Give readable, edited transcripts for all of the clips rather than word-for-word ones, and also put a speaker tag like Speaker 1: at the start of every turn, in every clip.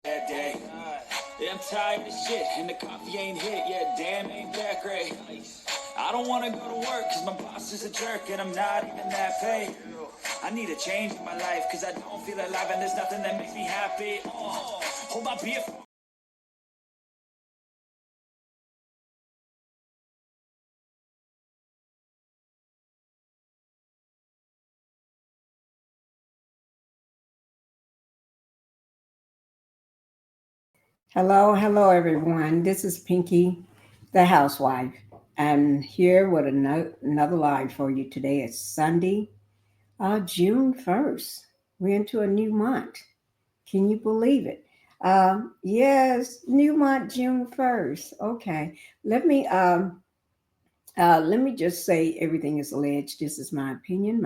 Speaker 1: that day. Yeah, I'm tired of shit, and the coffee ain't hit yet. Damn, ain't that great. I don't want to go to work, cause my boss is a jerk, and I'm not even that paid. I need a change in my life, cause I don't feel alive, and there's nothing that makes me happy. Hold my beer.
Speaker 2: Hello, everyone. This is Pinkie, the housewife. I'm here with another live for you today. It's Sunday, June 1st. We're into a new month. Can you believe it? Yes, new month, June 1st. Okay, let me let me just say everything is alleged. This is my opinion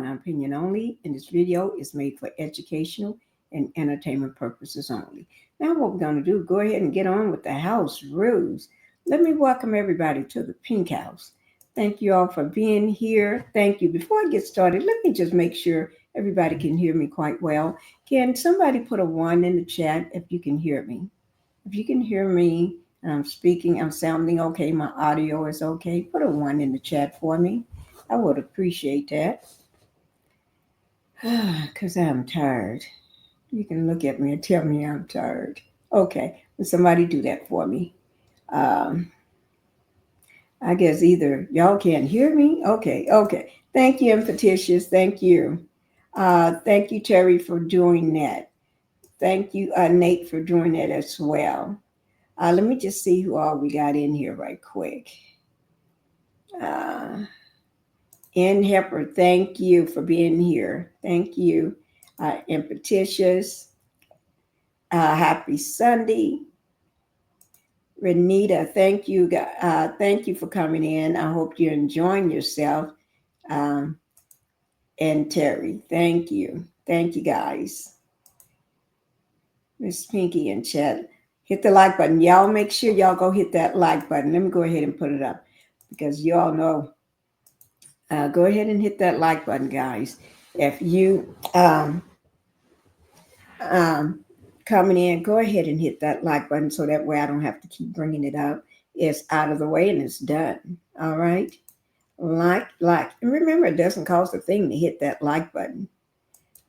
Speaker 2: only, and this video is made for educational and entertainment purposes only. Now, what we're going to do, go ahead and get on with the house rules. Let me welcome everybody to the Pink House. Thank you all for being here. Thank you. Before I get started, let me just make sure everybody can hear me quite well. Can somebody put a 1 in the chat if you can hear me? If you can hear me, and I'm speaking, I'm sounding okay, my audio is okay, put a 1 in the chat for me. I would appreciate that. Because I'm tired. You can look at me and tell me I'm tired. Okay, will somebody do that for me? Um, I guess either y'all can't hear me. Okay. Thank you, Petitious. Thank you. Thank you, Terry, for doing that. Thank you, Nate, for doing that as well. Let me just see who all we got in here right quick. Uh, Ann Hepper, thank you for being here. Thank you. And Petitious, happy Sunday. Renita, thank you. Thank you for coming in. I hope you're enjoying yourself. Um, and Terry, thank you. Thank you, guys. Miss Pinkie and Chet, hit the like button. Y'all make sure y'all go hit that like button. Let me go ahead and put it up because y'all know. Go ahead and hit that like button, guys. If you um, coming in, go ahead and hit that like button so that way I don't have to keep bringing it up. It's out of the way and it's done. All right. Like. And remember, it doesn't cost a thing to hit that like button.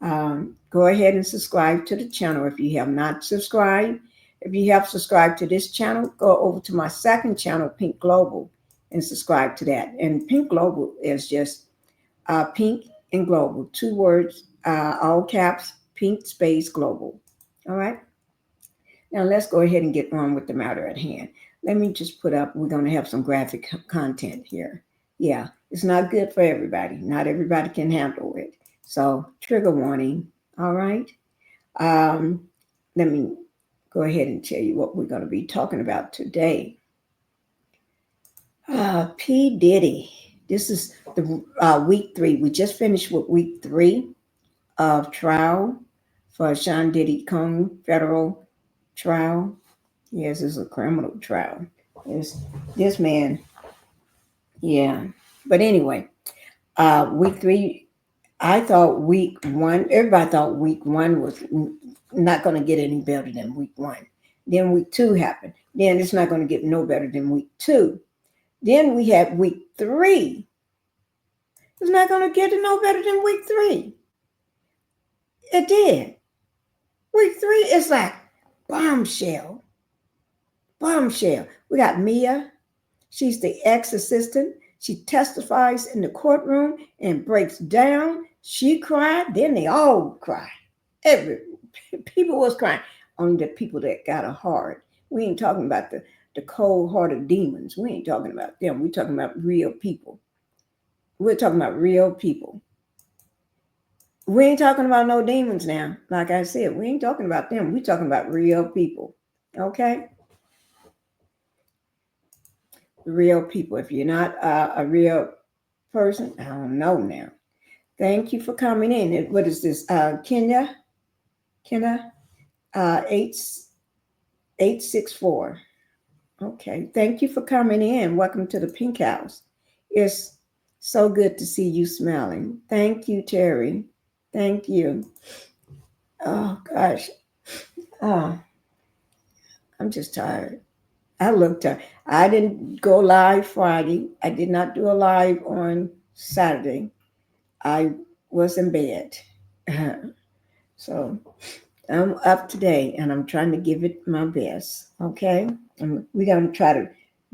Speaker 2: Go ahead and subscribe to the channel if you have not subscribed. If you have subscribed to this channel, go over to my second channel, Pink Global, and subscribe to that. And Pink Global is just Pink and Global, 2 words, all caps, Pink space Global. All right. Now let's go ahead and get on with the matter at hand. Let me just put up, we're going to have some graphic content here. Yeah, it's not good for everybody. Not everybody can handle it. So trigger warning. All right. Let me go ahead and tell you what we're going to be talking about today. P. Diddy. This is the week 3. We just finished with week 3 of trial for Sean Diddy Combs federal trial. Yes, it's a criminal trial. This man, yeah. But anyway, week 3, I thought week 1, everybody thought week 1 was not going to get any better than week 1. Then week 2 happened. Then it's not going to get no better than week 2. Then we had week 3. It's not going to get no better than week 3. It did. Week 3 is like bombshell. Bombshell. We got Mia. She's the ex-assistant. She testifies in the courtroom and breaks down. She cried. Then they all cried. People was crying. Only the people that got a heart. We ain't talking about the cold-hearted demons. We ain't talking about them. We're talking about real people. We're talking about real people. We ain't talking about no demons now. Like I said, we ain't talking about them. We're talking about real people. Okay? Real people. If you're not a real person, I don't know now. Thank you for coming in. What is this? Kenya? 864. Okay. Thank you for coming in. Welcome to the Pink House. It's so good to see you smiling. Thank you, Terry. Thank you. Oh, gosh. I'm just tired. I looked tired. I didn't go live Friday. I did not do a live on Saturday. I was in bed. So I'm up today and I'm trying to give it my best. Okay. And we're going to try to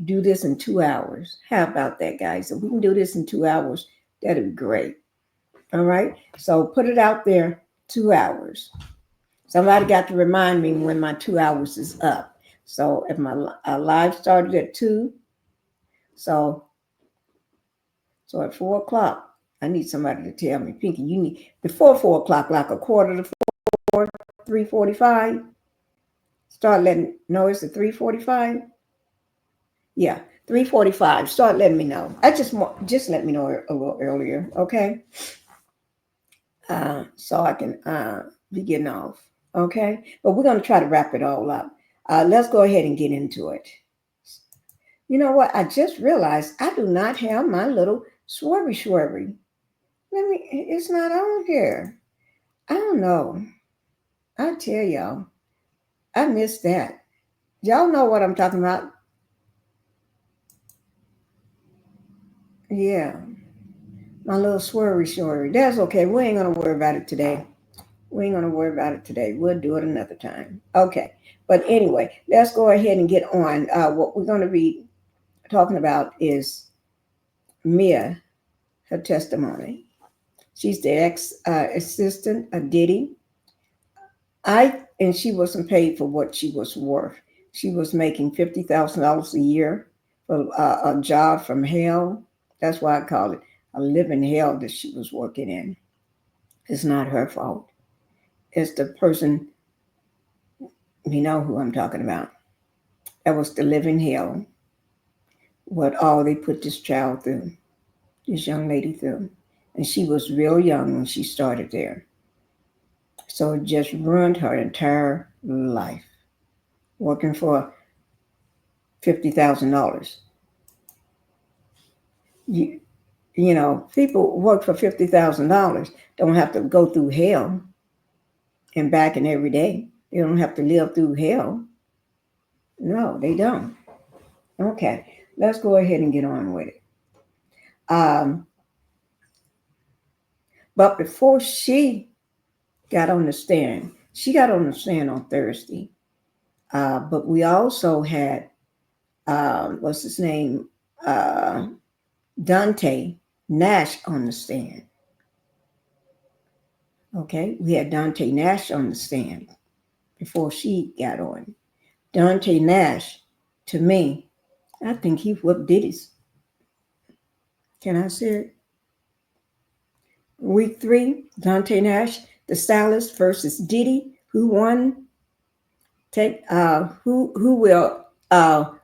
Speaker 2: do this in 2 hours. How about that, guys? If we can do this in 2 hours, that'd be great. All right. So put it out there 2 hours. Somebody got to remind me when my 2 hours is up. So if my live started at 2, so at 4 o'clock, I need somebody to tell me, Pinkie, you need before 4 o'clock, like a quarter to 4, 3:45. Start letting no, it's at 3:45. Yeah, 3:45. Start letting me know. I just let me know a little earlier, okay? So I can be getting off, okay? But we're gonna try to wrap it all up. Let's go ahead and get into it. You know what? I just realized I do not have my little swervy. It's not on here. I don't know. I tell y'all, I missed that. Y'all know what I'm talking about. Yeah, my little swervy. That's okay. We ain't gonna worry about it today. We'll do it another time. Okay. But anyway, let's go ahead and get on. What we're going to be talking about is Mia, her testimony. She's the ex-assistant of Diddy. And she wasn't paid for what she was worth. She was making $50,000 a year for a job from hell. That's why I call it a living hell that she was working in. It's not her fault. It's the person, you know who I'm talking about. That was the living hell. What all they put this child through, this young lady through. And she was real young when she started there. So it just ruined her entire life. Working for $50,000. You know, people work for $50,000 don't have to go through hell and back and every day. They don't have to live through hell. No, they don't. Okay, let's go ahead and get on with it. But before she got on the stand, she got on the stand on Thursday. But we also had, what's his name? Dante Nash on the stand. Okay, we had Dante Nash on the stand before she got on. Dante Nash, to me, I think he whooped Diddy's. Can I say it? Week 3, Dante Nash, the stylist versus Diddy. Who won? Who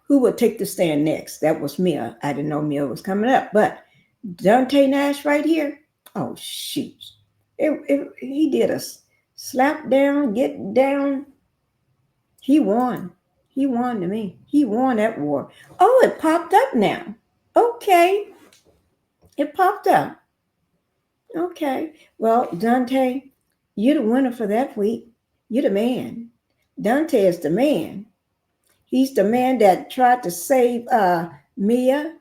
Speaker 2: will take the stand next? That was Mia. I didn't know Mia was coming up, but Dante Nash right here. Oh shoot! He did a slap down, get down. He won. He won to me. He won that war. Oh, it popped up now. Okay, it popped up. Okay. Well, Dante, you're the winner for that week. You're the man. Dante is the man. He's the man that tried to save Mia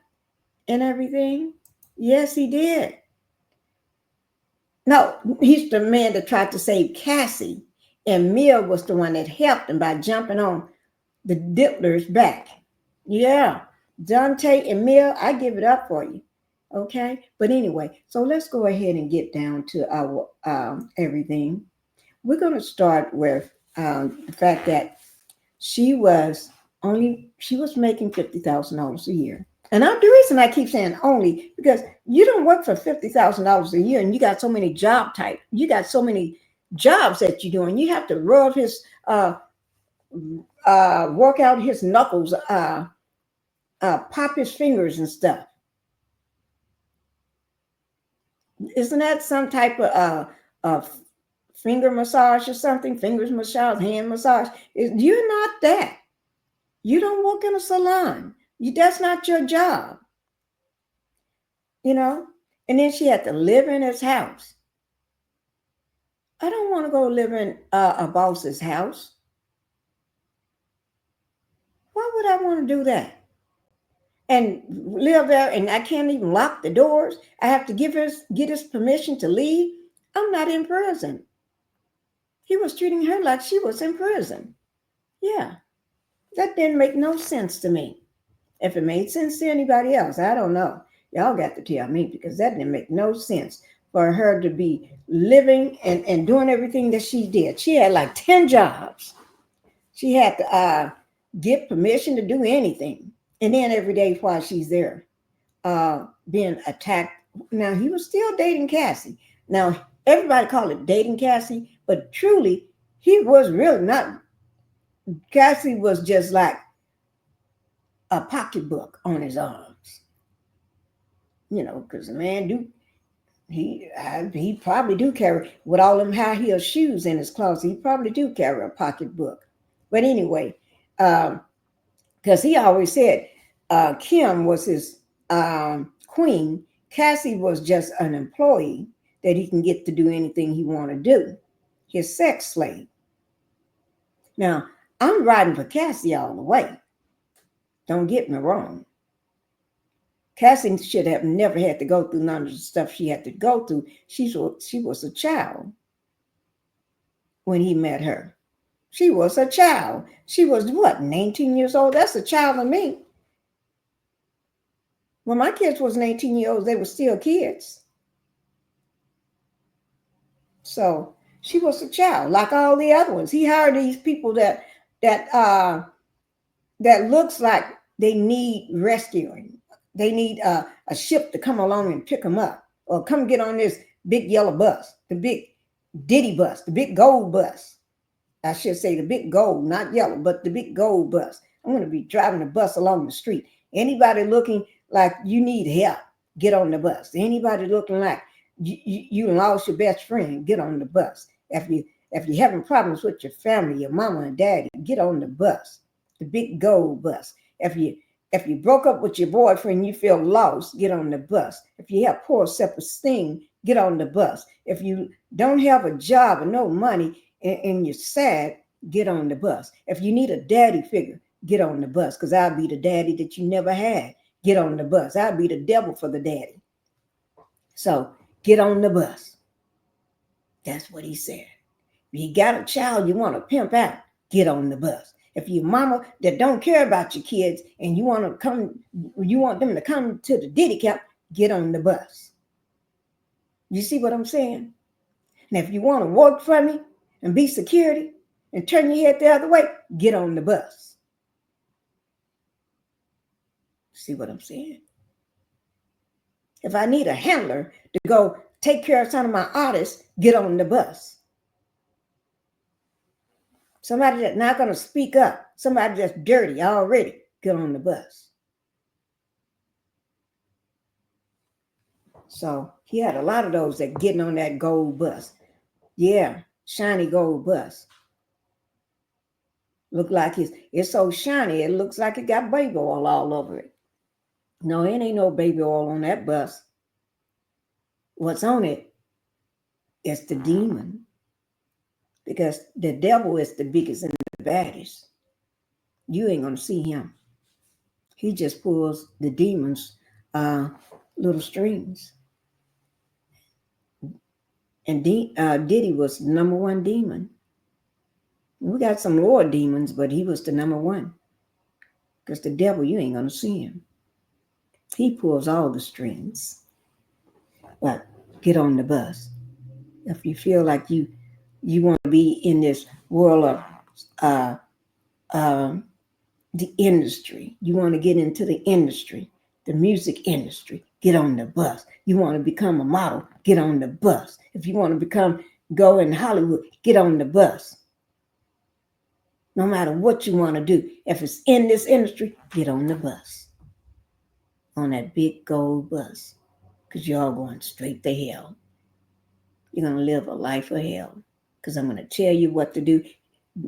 Speaker 2: and everything. Yes, he did. No, he's the man that tried to save Cassie. And Mia was the one that helped him by jumping on the Diddler's back. Yeah. Dante and Mia, I give it up for you. Okay. But anyway, so let's go ahead and get down to our everything. We're going to start with the fact that she was making $50,000 a year. And the reason I keep saying only, because you don't work for $50,000 a year and you got so many job types. You got so many jobs that you're doing. You have to rub his, work out his knuckles, pop his fingers and stuff. Isn't that some type of finger massage or something? Fingers massage, hand massage. You're not that. You don't work in a salon. That's not your job. You know? And then she had to live in his house. I don't want to go live in a boss's house. Why would I want to do that? And live there, and I can't even lock the doors. I have to get his permission to leave. I'm not in prison. He was treating her like she was in prison. Yeah, that didn't make no sense to me. If it made sense to anybody else, I don't know. Y'all got to tell me, because that didn't make no sense for her to be living and doing everything that she did. She had like 10 jobs. She had to get permission to do anything. And then every day while she's there, being attacked. Now, he was still dating Cassie. Now, everybody called it dating Cassie, but truly, he was really not. Cassie was just like a pocketbook on his arms. You know, because the man he probably do carry, with all them high heel shoes in his closet, he probably do carry a pocketbook. But anyway, because he always said Kim was his queen. Cassie was just an employee that he can get to do anything he want to do. His sex slave. Now, I'm riding for Cassie all the way. Don't get me wrong. Cassie should have never had to go through none of the stuff she had to go through. She was a child when he met her. She was a child. She was what, 19 years old? That's a child to me. When my kids was 18 years old, they were still kids. So she was a child, like all the other ones. He hired these people that looks like they need rescuing. They need a ship to come along and pick them up, or come get on this big yellow bus, the big Diddy bus, the big gold bus. I should say the big gold, not yellow, but the big gold bus. I'm going to be driving the bus along the street. Anybody looking like you need help, get on the bus. Anybody looking like you lost your best friend, get on the bus. If you're having problems with your family, your mama and daddy, get on the bus, the big gold bus. If you broke up with your boyfriend, you feel lost, get on the bus. If you have poor self-esteem, get on the bus. If you don't have a job or no money and you're sad, get on the bus. If you need a daddy figure, get on the bus, because I'll be the daddy that you never had. Get on the bus. I'll be the devil for the daddy. So get on the bus. That's what he said. If you got a child you want to pimp out, get on the bus. If your mama that don't care about your kids and you want them to come to the Diddy camp, get on the bus. You see what I'm saying? And if you want to work for me and be security and turn your head the other way, get on the bus. See what I'm saying? If I need a handler to go take care of some of my artists, get on the bus. Somebody that's not going to speak up, somebody that's dirty already, get on the bus. So he had a lot of those that getting on that gold bus. Yeah, shiny gold bus. Look like it's so shiny, it looks like it got baby oil all over it. No, it ain't no baby oil on that bus. What's on it is the demon. Because the devil is the biggest and the baddest. You ain't going to see him. He just pulls the demons' little strings. And Diddy was the number one demon. We got some lower demons, but he was the number one. Because the devil, you ain't going to see him. He pulls all the strings. But get on the bus. If you feel like you want to be in this world of the industry, you want to get into the industry, the music industry, get on the bus. You want to become a model, get on the bus. If you want to go in Hollywood, get on the bus. No matter what you want to do, if it's in this industry, get on the bus. On that big gold bus, because you're all going straight to hell. You're going to live a life of hell, because I'm going to tell you what to do,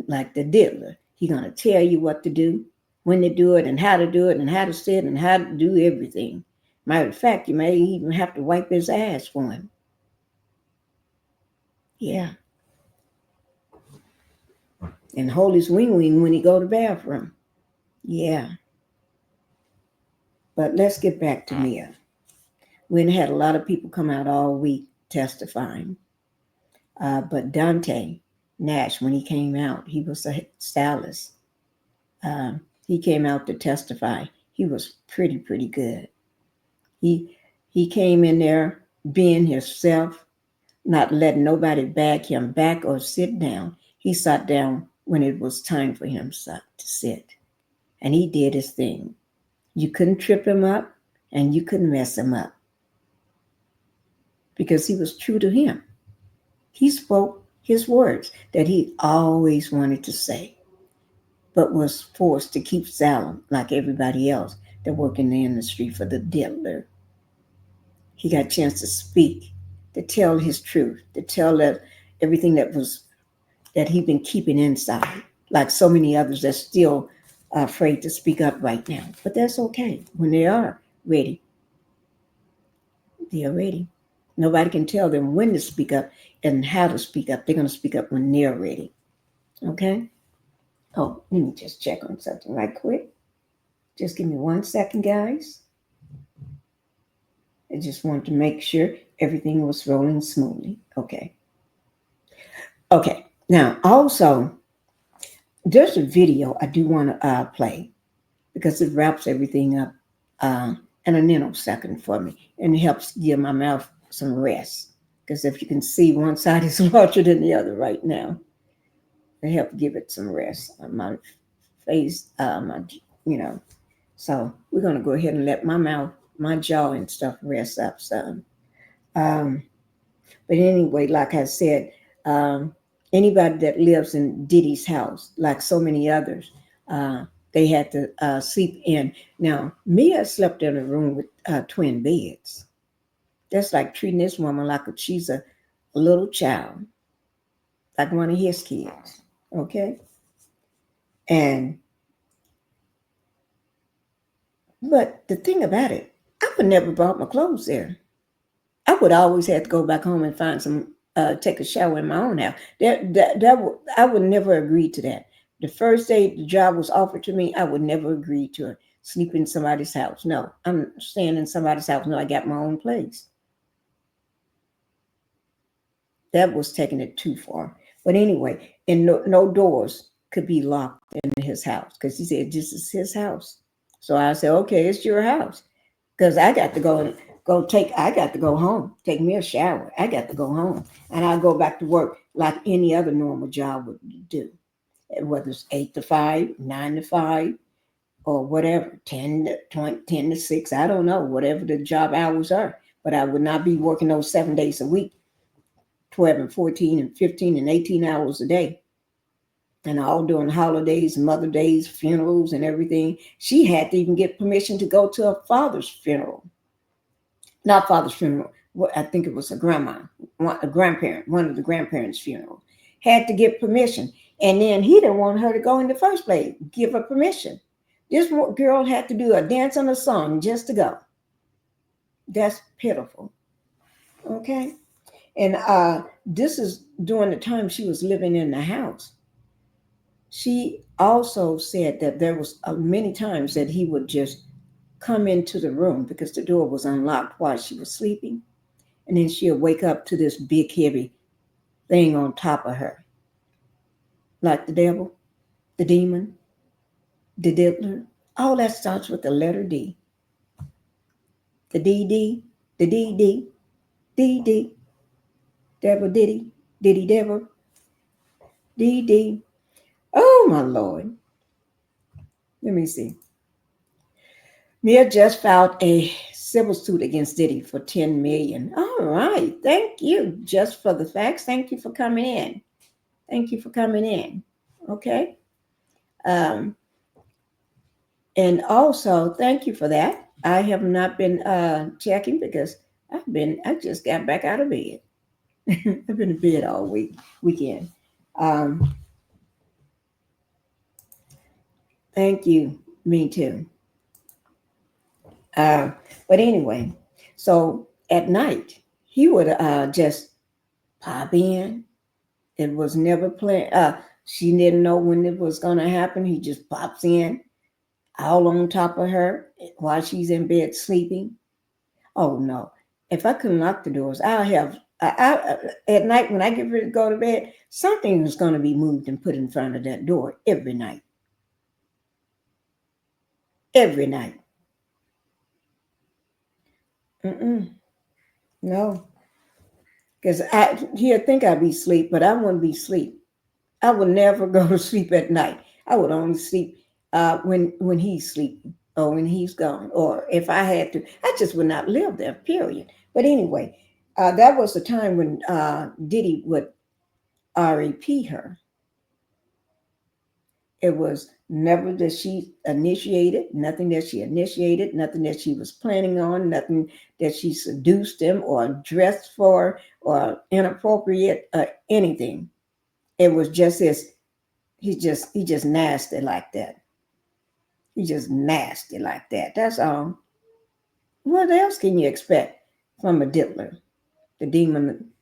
Speaker 2: like the diddler. He's going to tell you what to do, when to do it, and how to do it, and how to sit, and how to do everything. Matter of fact, you may even have to wipe his ass for him. Yeah. And hold his wing when he go to the bathroom. Yeah. But let's get back to Mia. We had a lot of people come out all week testifying. But Dante Nash, when he came out, he was a stylist. He came out to testify. He was pretty good. He he came in there being himself, not letting nobody bag him back or sit down. He sat down when it was time for him to sit, and he did his thing. You couldn't trip him up, and you couldn't mess him up because he was true to him. He spoke his words that he always wanted to say, but was forced to keep silent like everybody else that worked in the industry for the diddler. He got a chance to speak, to tell his truth, to tell that everything that he'd been keeping inside, like so many others that still are afraid to speak up right now. But that's okay. When they are ready, they are ready. Nobody can tell them when to speak up and how to speak up. They're going to speak up when they're ready. Okay? Oh, let me just check on something right quick. Just give me 1 second, guys. I just want to make sure everything was rolling smoothly. Okay. Okay. Now, also, there's a video I do want to play because it wraps everything up in a nanosecond for me and it helps give my mouth some rest. Because if you can see, one side is larger than the other right now. It helps give it some rest on my face, So we're going to go ahead and let my mouth, my jaw and stuff rest up some. But anyway, like I said, anybody that lives in Diddy's house, like so many others, they had to sleep in. Now, Mia slept in a room with twin beds. That's like treating this woman like she's a little child, like one of his kids. Okay? But the thing about it, I would never brought my clothes there. I would always have to go back home and find take a shower in my own house. I would never agree to that. The first day the job was offered to me, I would never agree to it. Sleep in somebody's house. No, I'm staying in somebody's house. No, I got my own place. That was taking it too far. But anyway, and no doors could be locked in his house because he said this is his house. So I said, okay, it's your house because I got to I got to go home, take me a shower. I got to go home and I go back to work like any other normal job would do, whether it's 8 to 5, 9 to 5, or whatever, 10 to 20, 10 to 6. I don't know, whatever the job hours are. But I would not be working those 7 days a week, 12 and 14 and 15 and 18 hours a day. And all during holidays, Mother Days, funerals, and everything. She had to even get permission to go to her father's funeral. Not father's funeral. I think it was a grandparent, one of the grandparents' funeral. Had to get permission. And then he didn't want her to go in the first place. Give her permission. This girl had to do a dance and a song just to go. That's pitiful. Okay? And this is during the time she was living in the house. She also said that there was many times that he would just come into the room because the door was unlocked while she was sleeping. And then she'll wake up to this big, heavy thing on top of her. Like the devil, the demon, the diddler. All that starts with the letter D. The D, the D, D, devil, diddy, devil, D. Oh, my Lord. Let me see. Mia just filed a civil suit against Diddy for $10 million. All right. Thank you. Just for the facts. Thank you for coming in. Thank you for coming in. Okay. And also, thank you for that. I have not been checking because I just got back out of bed. I've been in bed all weekend. Thank you. Me too. But anyway, so at night, he would just pop in. It was never planned. She didn't know when it was going to happen. He just pops in all on top of her while she's in bed sleeping. Oh no. If I couldn't lock the doors, at night when I get ready to go to bed, something is going to be moved and put in front of that door every night. Every night. No. Because he'll think I'd be asleep, but I wouldn't be asleep. I would never go to sleep at night. I would only sleep when he's sleeping or when he's gone, or if I had to. I just would not live there, period. But anyway, that was the time when Diddy would REP her. It was never that she initiated, nothing that she initiated, nothing that she was planning on, nothing that she seduced him or dressed for or inappropriate anything. It was just his. He just nasty like that. He just nasty like that. That's all. What else can you expect from a diddler? The demon.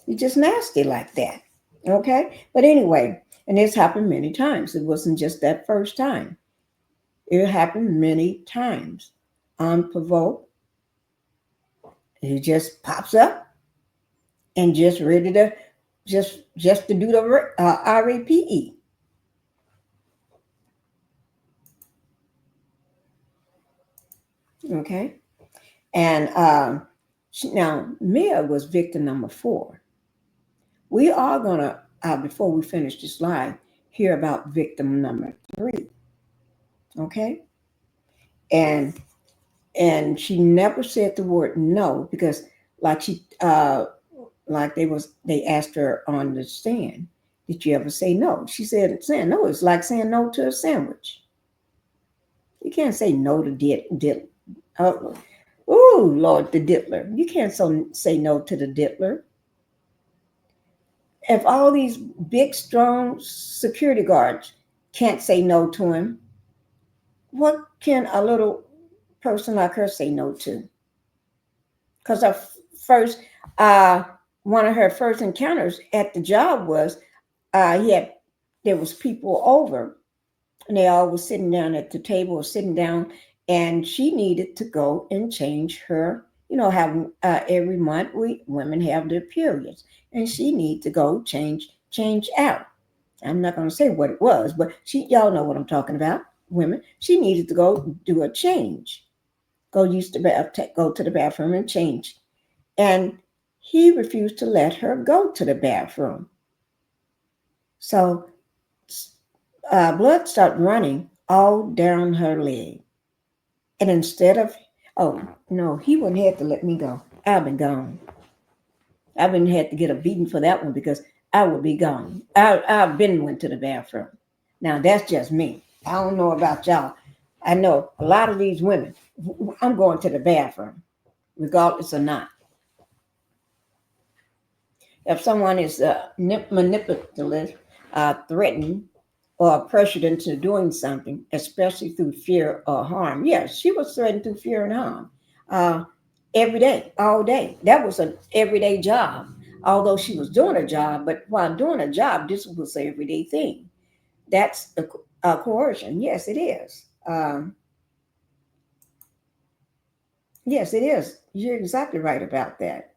Speaker 2: He's just nasty like that. Okay? But anyway, and this happened many times. It wasn't just that first time. It happened many times. Unprovoked. He just pops up and just ready to just to do the RAPE. Okay? And now Mia was victim number 4. We are gonna, before we finish this live, hear about victim number 3. Okay? And she never said the word no, because like they asked her on the stand, did you ever say no? She said saying no is like saying no to a sandwich. You can't say no to oh Lord, the diddler. You can't say no to the diddler. If all these big, strong security guards can't say no to him, what can a little person like her say no to? Because one of her first encounters at the job was there was people over, and they all were sitting down at the table or sitting down, and she needed to go and change her. Having every month women have their periods, and she needed to go change out. I'm not going to say what it was, but y'all know what I'm talking about. Women, she needed to go do a change, go to the bathroom and change, and he refused to let her go to the bathroom. So blood started running all down her leg, and instead of no, he wouldn't have to let me go. I've been gone. I wouldn't have to get a beating for that one, because I would be gone. I've been went to the bathroom. Now that's just me. I don't know about y'all. I know a lot of these women. I'm going to the bathroom, regardless or not. If someone is manipulative, threatened, or pressured into doing something, especially through fear or harm. Yes, she was threatened through fear and harm every day, all day. That was an everyday job. Although she was doing a job, but while doing a job, this was an everyday thing. That's a coercion. Yes, it is. Yes, it is. You're exactly right about that.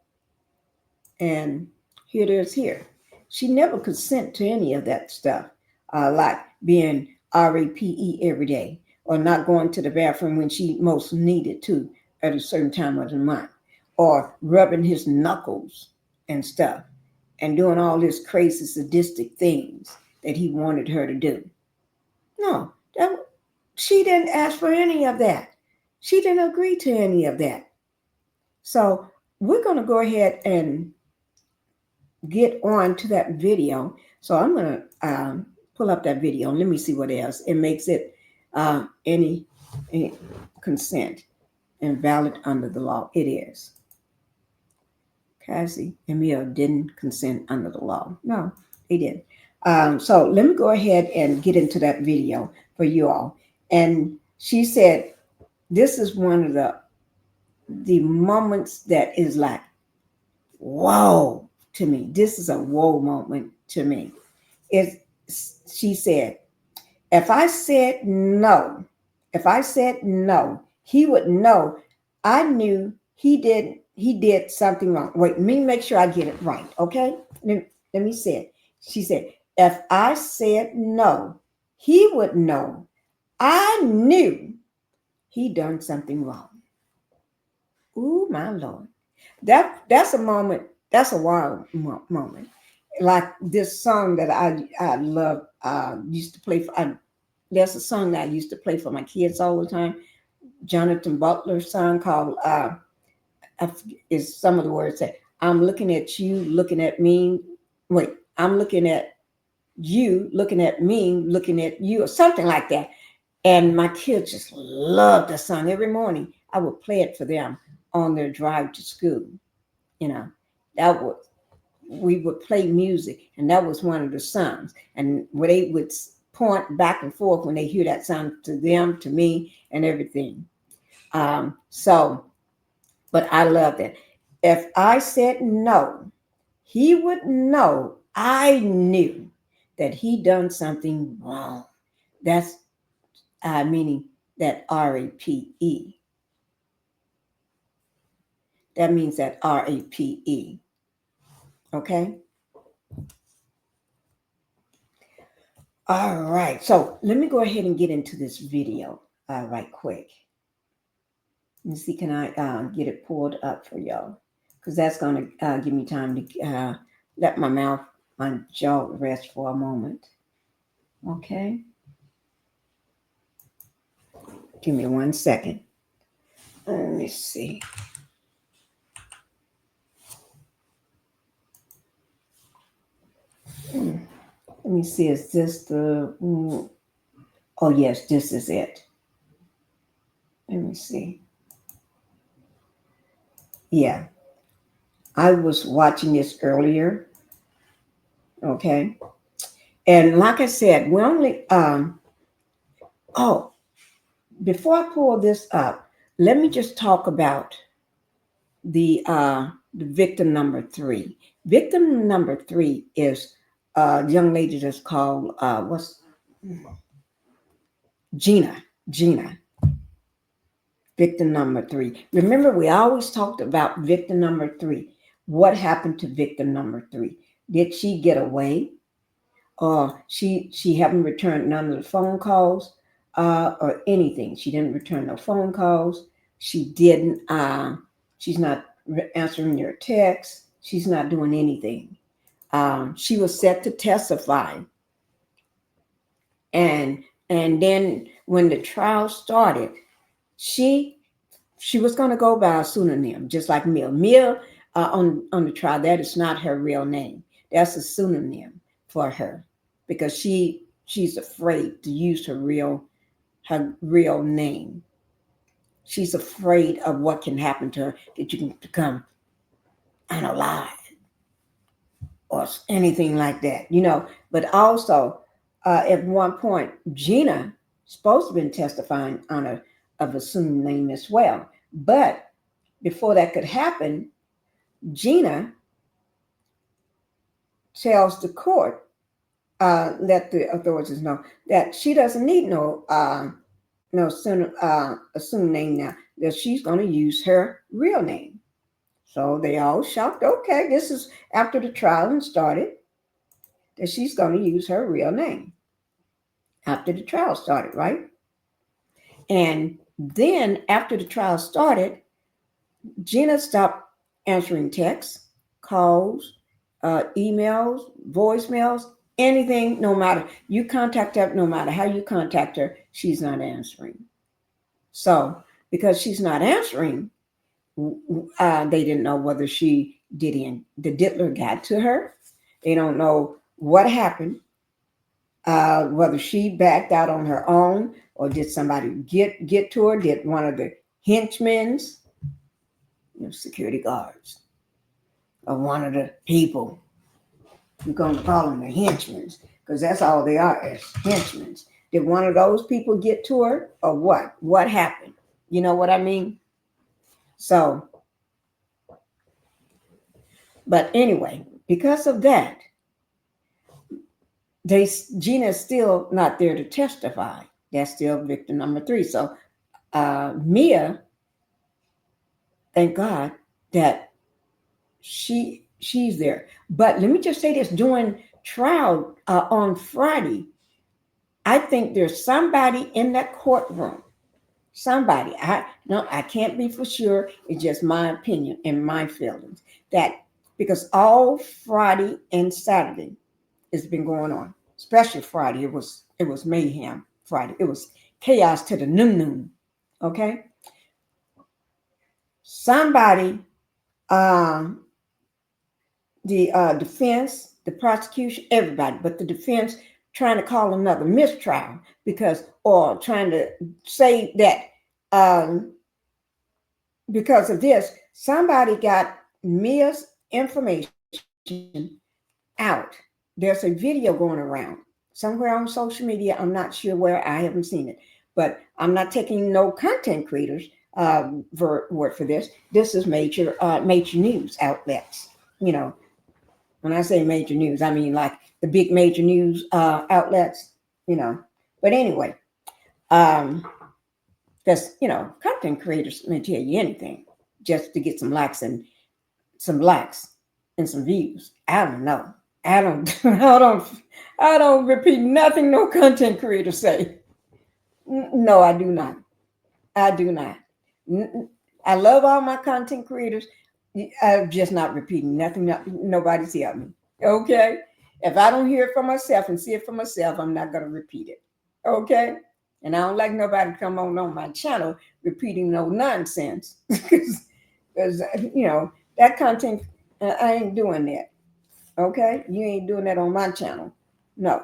Speaker 2: And here it is here. She never consent to any of that stuff, like being RAPE every day, or not going to the bathroom when she most needed to at a certain time of the month, or rubbing his knuckles and stuff, and doing all this crazy sadistic things that he wanted her to do. No, she didn't ask for any of that. She didn't agree to any of that. So we're going to go ahead and get on to that video. So I'm going to pull up that video. Let me see what else. It makes it any consent invalid under the law. It is. Cassie and Mia didn't consent under the law. No, they didn't. So let me go ahead and get into that video for you all. And she said, this is one of the moments that is like, whoa, to me. This is a whoa moment to me. She said, If I said no, he would know. I knew he did something wrong. Wait, let me make sure I get it right, okay? Let me say it. She said, if I said no, he would know. I knew he done something wrong. Ooh, my Lord. That's a moment, that's a wild moment. Like this song that I love, used to play for. There's a song that I used to play for my kids all the time. Jonathan Butler's song called is some of the words that I'm looking at you, looking at me. Wait, I'm looking at you, looking at me, looking at you, or something like that. And my kids just loved the song. Every morning I would play it for them on their drive to school. You know, that was we would play music, and that was one of the songs. And where they would point back and forth when they hear that song to them, to me, and everything. So, but I love that. If I said no, he would know I knew that he done something wrong. That's meaning that RAPE. That means that RAPE. Okay. All right. So let me go ahead and get into this video right quick. Let me see, can I get it pulled up for y'all? Because that's going to give me time to let my jaw rest for a moment. Okay. Give me 1 second. Let me see. Let me see, is this the... Oh, yes, this is it. Let me see. Yeah. I was watching this earlier. Okay. And like I said, we only... before I pull this up, let me just talk about the victim number 3. Victim number 3 is a young lady that's called Gina. Victim number 3. Remember, we always talked about victim number 3. What happened to victim number 3? Did she get away? Or she haven't returned none of the phone calls or anything? She didn't return no phone calls. She didn't. She's not answering your texts. She's not doing anything. She was set to testify, and then when the trial started, she was going to go by a pseudonym, just like Mia. Mia on the trial, that is not her real name. That's a pseudonym for her because she's afraid to use her real name. She's afraid of what can happen to her, that you can become unalive or anything like that, But also, at one point, Gina supposed to have been testifying on of assumed name as well. But before that could happen, Gina tells the court, let the authorities know that she doesn't need no assumed name now, that she's going to use her real name. So they all shocked, okay, this is after the trial started, that she's going to use her real name after the trial started, right? And then after the trial started, Gina stopped answering texts, calls, emails, voicemails, anything, no matter. You contact her, no matter how you contact her, she's not answering. So because she's not answering, they didn't know whether the diddler got to her. They don't know what happened, whether she backed out on her own or did somebody get to her, did one of the henchmen, security guards, or one of the people, we're going to call them the henchmen, because that's all they are, is henchmen. Did one of those people get to her, or what? What happened? You know what I mean? So, but anyway, because of that, Gina's still not there to testify. That's still victim number 3. So Mia, thank God that she's there. But let me just say this: during trial on Friday, I think there's somebody in that courtroom. Somebody, I can't be for sure. It's just my opinion and my feelings that because all Friday and Saturday it's been going on, especially Friday. It was mayhem Friday. It was chaos to the noon. Okay, somebody, the defense, the prosecution, everybody, but the defense trying to call another mistrial because, or trying to say that because of this, somebody got Mia's information out. There's a video going around somewhere on social media. I'm not sure where. I haven't seen it, but I'm not taking no content creators word for this. This is major news outlets. You know, when I say major news, I mean like the big major news outlets. You know, but anyway, because content creators may tell you anything just to get some likes and some views. I don't know. I don't I don't repeat nothing no content creators say. No, I do not. I do not. I love all my content creators. I'm just not repeating nothing nobody's telling me. Okay? If I don't hear it for myself and see it for myself, I'm not going to repeat it. Okay? And I don't like nobody to come on my channel repeating no nonsense. Because, that content, I ain't doing that. Okay? You ain't doing that on my channel. No.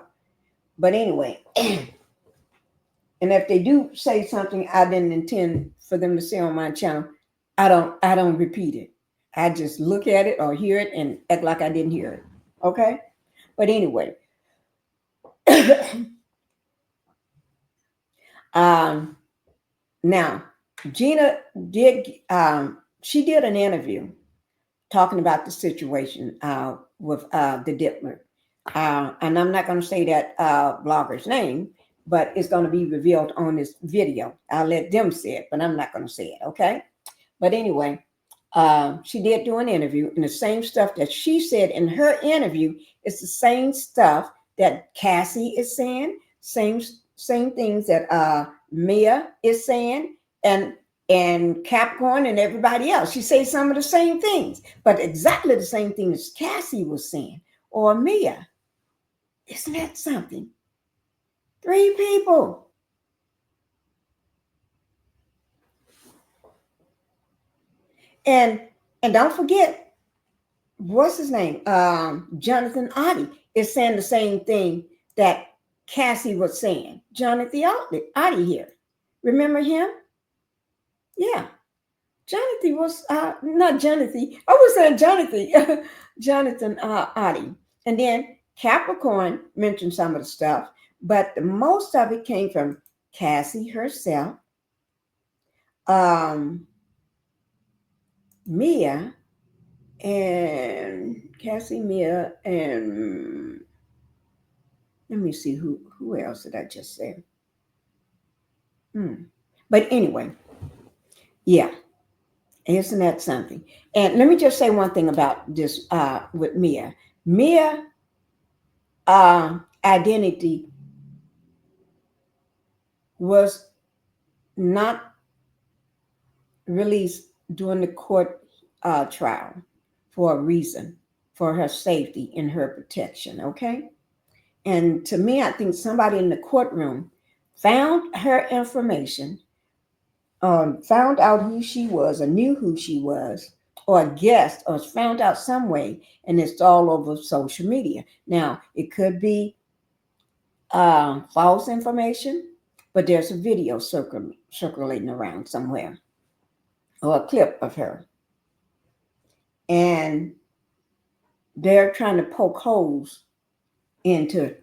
Speaker 2: But anyway, and if they do say something I didn't intend for them to say on my channel, I don't repeat it. I just look at it or hear it and act like I didn't hear it. Okay? But anyway, now Gina did she did an interview talking about the situation with the Dippler. And I'm not going to say that blogger's name, but it's going to be revealed on this video. I'll let them say it, but I'm not going to say it, okay? But anyway, she did do an interview, and the same stuff that she said in her interview is the same stuff that Cassie is saying, same things that Mia is saying, and Capricorn and everybody else. She says some of the same things, but exactly the same thing as Cassie was saying or Mia. Isn't that something? 3 people. And don't forget, what's his name? Jonathan Oddie is saying the same thing that Cassie was saying. Jonathan Oddie here. Remember him? Yeah. Jonathan was not Jonathan. I was saying Jonathan. Jonathan Oddie. And then Capricorn mentioned some of the stuff, but the most of it came from Cassie herself, Mia, and Mia, and let me see who else did I just say? But anyway, yeah, isn't that something? And let me just say one thing about this with Mia. Mia identity was not released during the court trial for a reason, for her safety and her protection, okay? And to me, I think somebody in the courtroom found her information, found out who she was, or knew who she was, or guessed, or found out some way, and it's all over social media. Now, it could be false information, but there's a video circulating around somewhere, or a clip of her. And they're trying to poke holes into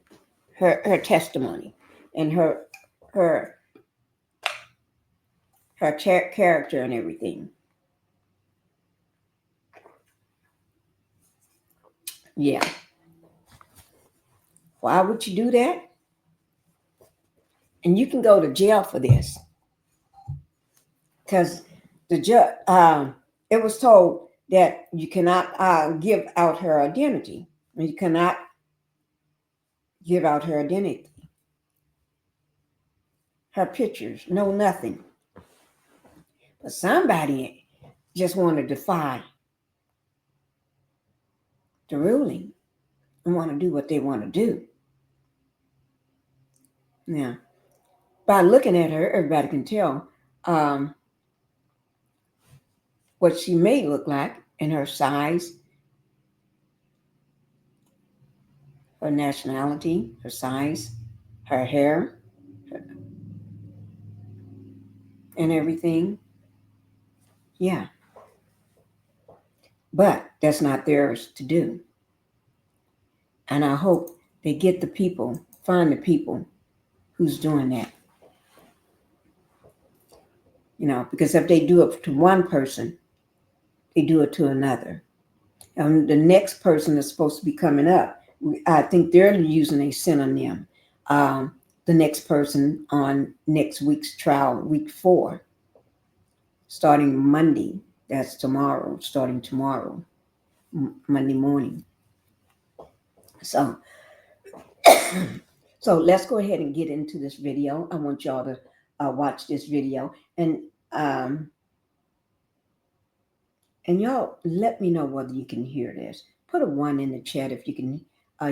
Speaker 2: her testimony and her character and everything. Yeah. Why would you do that? And you can go to jail for this because the judge. It was told that you cannot give out her identity. You cannot give out her identity, her pictures, no nothing. But somebody just want to defy the ruling and want to do what they want to do. Now, by looking at her, everybody can tell what she may look like and her size, her nationality, her size, her hair, and everything. Yeah. But that's not theirs to do. And I hope they get the people, find the people who's doing that. You know, because if they do it to one person, they do it to another. And the next person that's supposed to be coming up, I think they're using a synonym. The next person on next week's trial, week 4, starting Monday. That's tomorrow, starting tomorrow, Monday morning. So let's go ahead and get into this video. I want y'all to watch this video. And y'all let me know whether you can hear this. Put a 1 in the chat if you can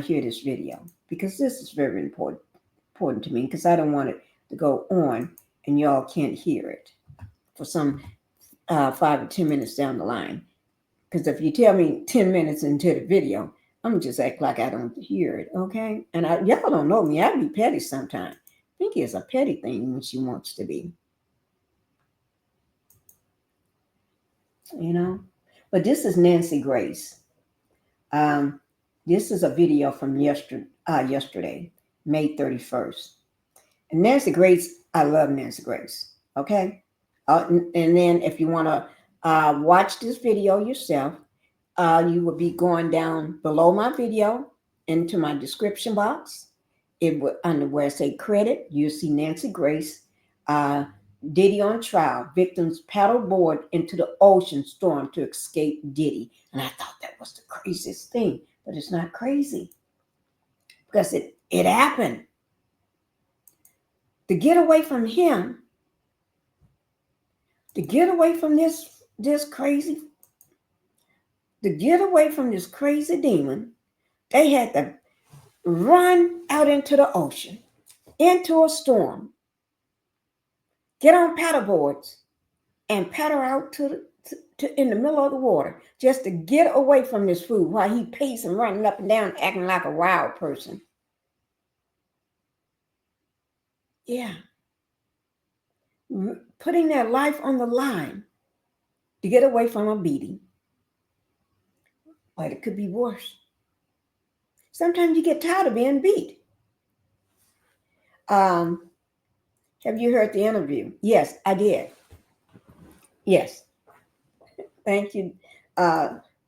Speaker 2: hear this video, because this is very important to me, because I don't want it to go on and y'all can't hear it for some 5 or 10 minutes down the line. Because if you tell me 10 minutes into the video, I'm just act like I don't hear it, okay? And y'all don't know me. I be petty sometimes. Pinkie is a petty thing when she wants to be. You know? But this is Nancy Grace. This is a video from yesterday, May 31st. And Nancy Grace, I love Nancy Grace, okay? And then if you want to watch this video yourself, you will be going down below my video into my description box. It would, under where it say credit, you'll see Nancy Grace, Diddy on trial. Victims paddleboard into the ocean storm to escape Diddy. And I thought that was the craziest thing, but it's not crazy because it happened. To get away from him, to get away from this crazy demon, they had to run out into the ocean, into a storm, get on paddleboards, and paddle out to in the middle of the water just to get away from this fool while he pacing, running up and down, acting like a wild person. Yeah. Putting their life on the line to get away from a beating. But it could be worse. Sometimes you get tired of being beat. Have you heard the interview? Yes, I did. Yes. Thank you,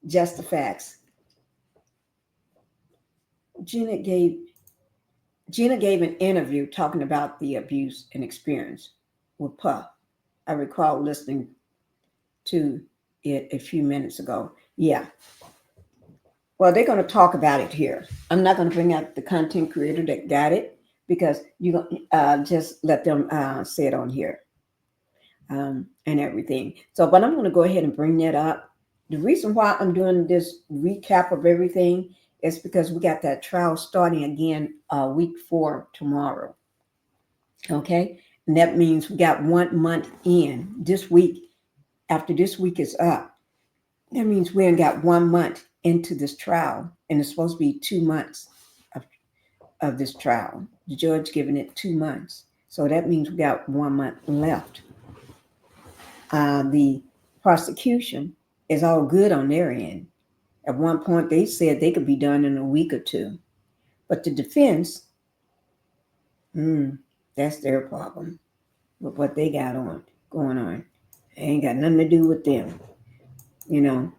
Speaker 2: Just the Facts. Gina gave an interview talking about the abuse and experience with Puff. I recall listening to it a few minutes ago. Yeah. Well, they're going to talk about it here. I'm not going to bring out the content creator that got it, because you just let them say it on here and everything. So, but I'm going to go ahead and bring that up. The reason why I'm doing this recap of everything is because we got that trial starting again week 4 tomorrow. Okay. And that means we got 1 month in this week. After this week is up, that means we ain't got 1 month into this trial, and it's supposed to be 2 months of this trial. The judge giving it 2 months. So that means we got 1 month left. The prosecution is all good on their end. At one point, they said they could be done in a week or 2. But the defense, that's their problem with what they got going on. It ain't got nothing to do with them. You know,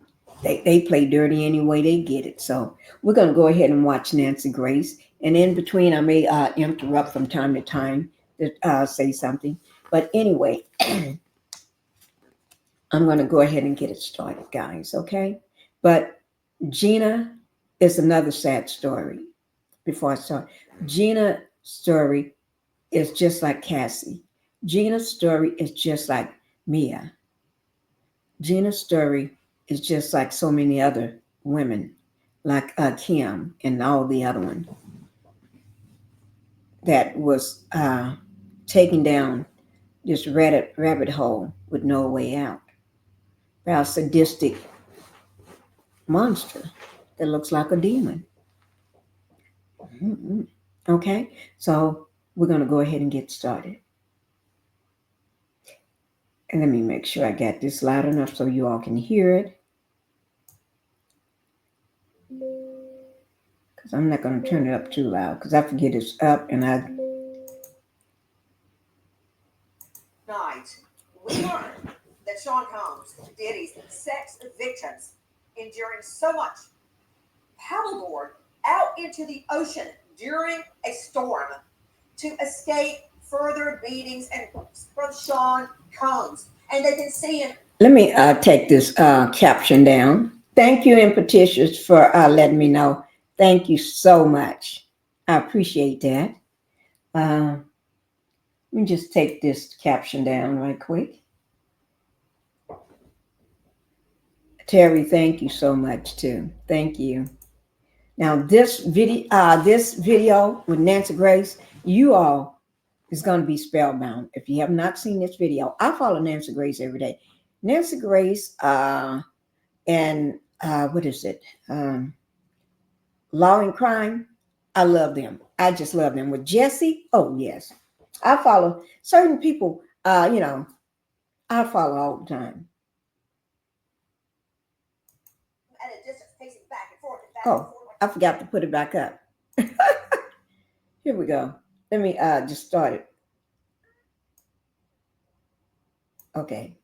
Speaker 2: they play dirty any way they get it. So we're going to go ahead and watch Nancy Grace. And in between, I may interrupt from time to time to say something. But anyway, I'm going to go ahead and get it started, guys, okay? But Gina is another sad story before I start. Gina's story is just like Cassie. Gina's story is just like Mia. Gina's story is just like so many other women, like Kim and all the other ones that was taken down this rabbit hole with no way out. By a sadistic monster that looks like a demon. Mhm. Okay, so we're going to go ahead and get started. And let me make sure I got this loud enough so you all can hear it. Because I'm not going to turn it up too loud because I forget it's up and I.
Speaker 3: Night, we learned that Sean Combs, Diddy's sex victims, enduring so much, paddleboard out into the ocean during a storm to escape further beatings and from Sean Combs. And they can see him.
Speaker 2: Let me take this caption down. Thank you, Impetitious, for letting me know. Thank you so much. I appreciate that. Let me just take this caption down right quick. Terry, thank you so much too. Thank you. Now this video with Nancy Grace, you all is going to be spellbound. If you have not seen this video, I follow Nancy Grace every day. Nancy Grace and what is it? Law and Crime. I love them. I just love them. With Jesse, oh yes, I follow certain people. I follow all the time.
Speaker 3: At a distance, pacing back and forth and back
Speaker 2: Oh,
Speaker 3: and forth.
Speaker 2: I forgot to put it back up. Here we go. Let me just start it. Okay.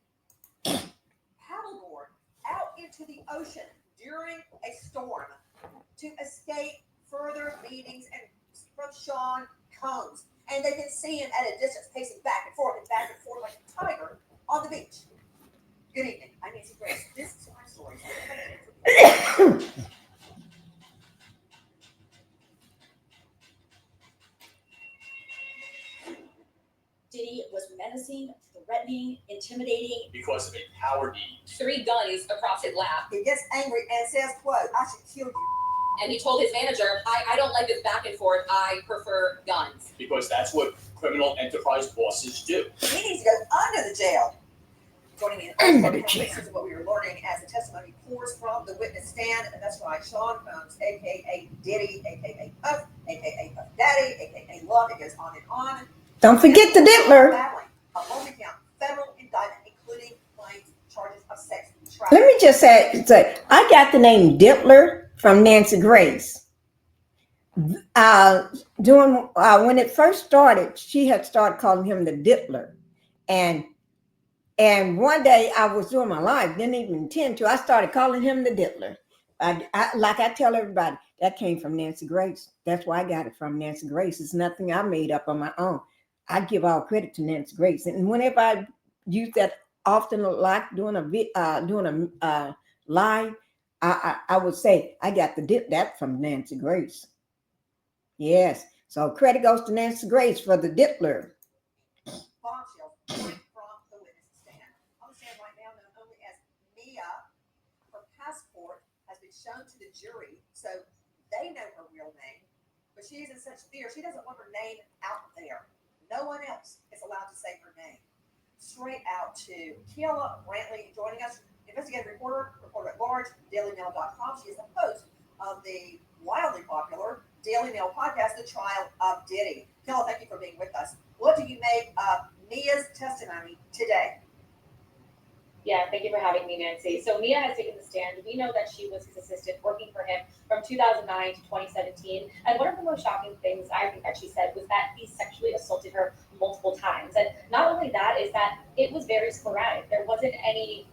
Speaker 3: Paddleboard out into the ocean during a storm to escape further beatings and from Sean Combs. And they can see him at a distance, pacing back and forth like a tiger on the beach. Good evening. I'm Nancy Grace. This is my story.
Speaker 4: Diddy was menacing, threatening, intimidating.
Speaker 5: Because of a power need.
Speaker 4: 3 guns across his lap.
Speaker 3: He gets angry and says, quote, I should kill you.
Speaker 4: And he told his manager, I don't like this back and forth. I prefer guns.
Speaker 5: Because that's what criminal enterprise bosses do.
Speaker 3: He needs to go under the jail. Joining me
Speaker 2: Under the jail.
Speaker 3: This is what we were learning as the testimony pours from the witness stand. And that's why Sean Combs, a.k.a. Diddy, a.k.a. Puff, a.k.a. Puff Daddy, a.k.a. Love, it goes on and on.
Speaker 2: Don't forget the Diddler.
Speaker 3: Battling a multi-count federal indictment, including claims, charges of sex trafficking.
Speaker 2: Let me just say, I got the name Diddler from Nancy Grace. When it first started, she had started calling him the Diddler. And one day I was doing my live, didn't even intend to. I started calling him the Diddler. Like I tell everybody, that came from Nancy Grace. That's why I got it from Nancy Grace. It's nothing I made up on my own. I give all credit to Nancy Grace. And whenever I use that often, like doing a live, I would say I got that from Nancy Grace. Yes. So credit goes to Nancy Grace for the Diddler.
Speaker 3: Bombshells coming from the witness stand. On the stand right now, known only as Mia, her passport has been shown to the jury, so they know her real name. But she is in such fear, she doesn't want her name out there. No one else is allowed to say her name. Straight out to Kiela Brantley joining us, investigative reporter at large, DailyMail.com. She is the host of the wildly popular Daily Mail podcast, The Trial of Diddy. Kiela, thank you for being with us. What do you make of Mia's testimony today?
Speaker 4: Yeah, thank you for having me, Nancy. So Mia has taken the stand. We know that she was his assistant working for him from 2009 to 2017. And one of the most shocking things I think that she said was that he sexually assaulted her multiple times. And not only that, is that it was very sporadic. There wasn't any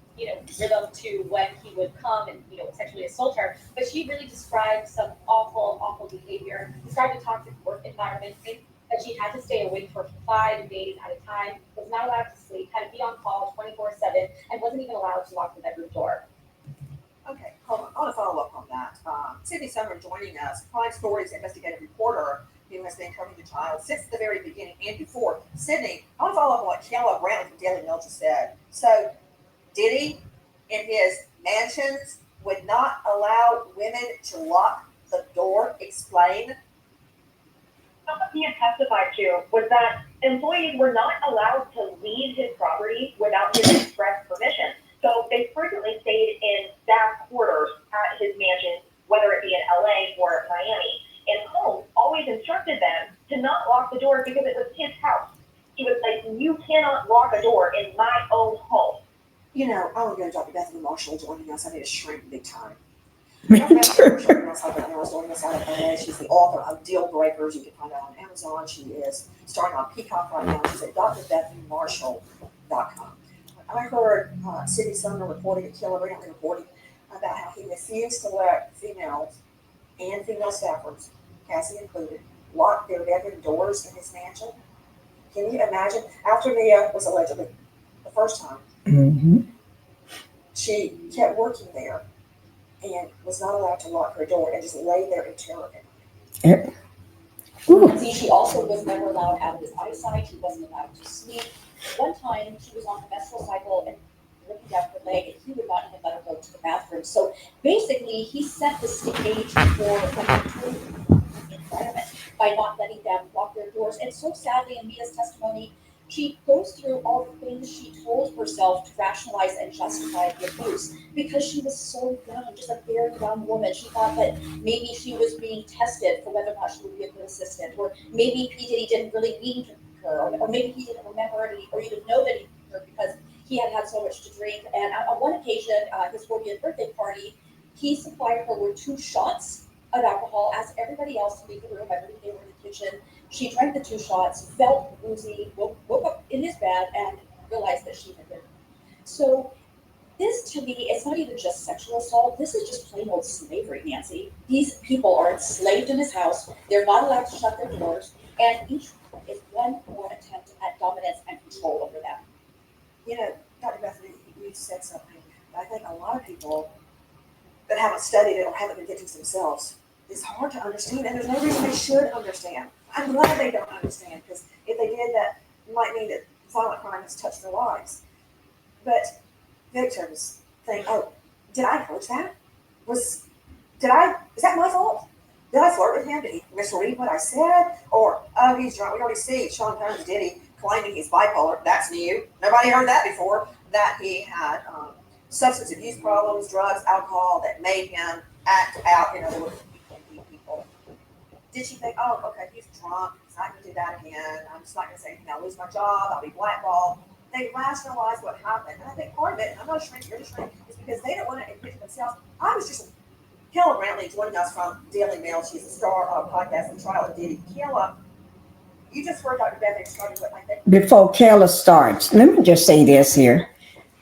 Speaker 4: rhythm to when he would come and, sexually assault her. But she really described some awful, awful behavior, described a toxic work environment, that she had to stay awake for 5 days at a time, was not allowed to sleep, had to be on call 24/7, and wasn't even allowed to lock the bedroom door.
Speaker 3: Okay, hold on. I want to follow up on that. Sydney Summer joining us, Crime Stories investigative reporter who has been covering the child since the very beginning and before. Sydney, I want to follow up on what Kayla Brown from Daily Mail just said. So, Diddy in his mansions would not allow women to lock the door. Explain.
Speaker 6: What he had testified to was that employees were not allowed to leave his property without his express permission. So they frequently stayed in staff quarters at his mansion, whether it be in LA or Miami. And Combs always instructed them to not lock the door because it was his house. He was like, you cannot lock a door in my own home.
Speaker 3: I want to go to Dr. Bethany Marshall joining us. I need to shrink big time.
Speaker 2: Me
Speaker 3: Dr. Bethany
Speaker 2: too.
Speaker 3: Marshall joining us out of LA. She's the author of Deal Breakers. You can find out on Amazon. She is starring on Peacock right now. She's at drbethanymarshall.com. I heard Sydney Sumner reporting, and Kayla Brantley reporting about how he refused to let females and female staffers, Cassie included, lock their bedroom doors in his mansion. Can you imagine? After Mia was allegedly the first time,
Speaker 2: Mhm.
Speaker 3: she kept working there and was not allowed to lock her door and just lay there in terror.
Speaker 2: Ooh.
Speaker 7: See, she also was never allowed out of his eyesight. She wasn't allowed to sleep. One time, she was on her menstrual cycle and looking down her leg, and he would not even let her go to the bathroom. So basically, he set the stage for the environment by not letting them lock their doors. And so sadly, in Mia's testimony, she goes through all the things she told herself to rationalize and justify the abuse because she was so young, just a very young woman. She thought that maybe she was being tested for whether or not she would be a good assistant, or maybe P. Diddy didn't really mean her, or maybe he didn't remember it or even know that he meant her because he had had so much to drink. And on one occasion, his 40th birthday party, he supplied her with 2 shots of alcohol, asked everybody else to leave the room. I believe they were in the kitchen. She drank the 2 shots, felt woozy, woke up in his bed, and realized that she had been. So this, to me, it's not even just sexual assault. This is just plain old slavery, Nancy. These people are enslaved in his house. They're not allowed to shut their doors, and each one is one more attempt at dominance and control over them.
Speaker 3: Dr. Bethany, you said something. I think a lot of people that haven't studied it or haven't been victims themselves, it's hard to understand, and there's no reason they should understand. I'm glad they don't understand, because if they did, that might mean that violent crime has touched their lives. But victims think, oh, did I encourage that? Is that my fault? Did I flirt with him? Did he misread what I said? Or, oh, he's drunk. We already see Sean Diddy claiming he's bipolar. That's new. Nobody heard that before. That he had substance abuse problems, drugs, alcohol that made him act out. In other words, he can't beat people. Did she think, oh, okay, he's drunk. He's not going to do that again. I'm just not going to say anything. I'll lose my job. I'll be blackballed. They rationalize what happened. And I think part of it, and I'm not a shrink, you're the shrink, is because they don't want to admit to themselves. I was just Kayla Brantley joining us from Daily Mail. She's the star of podcast The Trial of Diddy. Kayla, you just heard Dr. Bethany starting with, I think.
Speaker 2: Before Kayla starts, let me just say this here.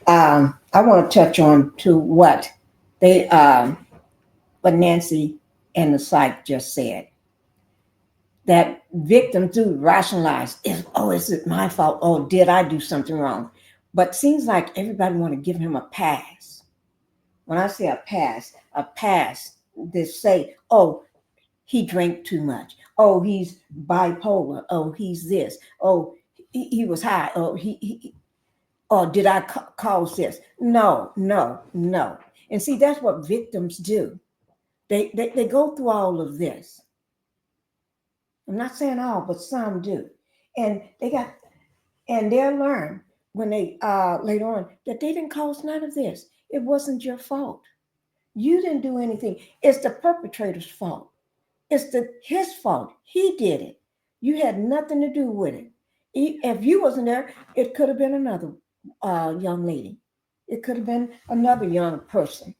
Speaker 2: I want to touch on to what Nancy and the psych just said. That victims do rationalize, is it my fault? Oh, did I do something wrong? But seems like everybody want to give him a pass. When I say a pass, they say, oh, he drank too much. Oh, he's bipolar. Oh, he's this. Oh, he was high. Oh, did I cause this? No. And see, that's what victims do. They go through all of this. I'm not saying all, but some do. And they'll learn when they later on that they didn't cause none of this. It wasn't your fault. You didn't do anything. It's the perpetrator's fault. It's his fault. He did it. You had nothing to do with it. If you wasn't there, it could have been another young lady. It could have been another young person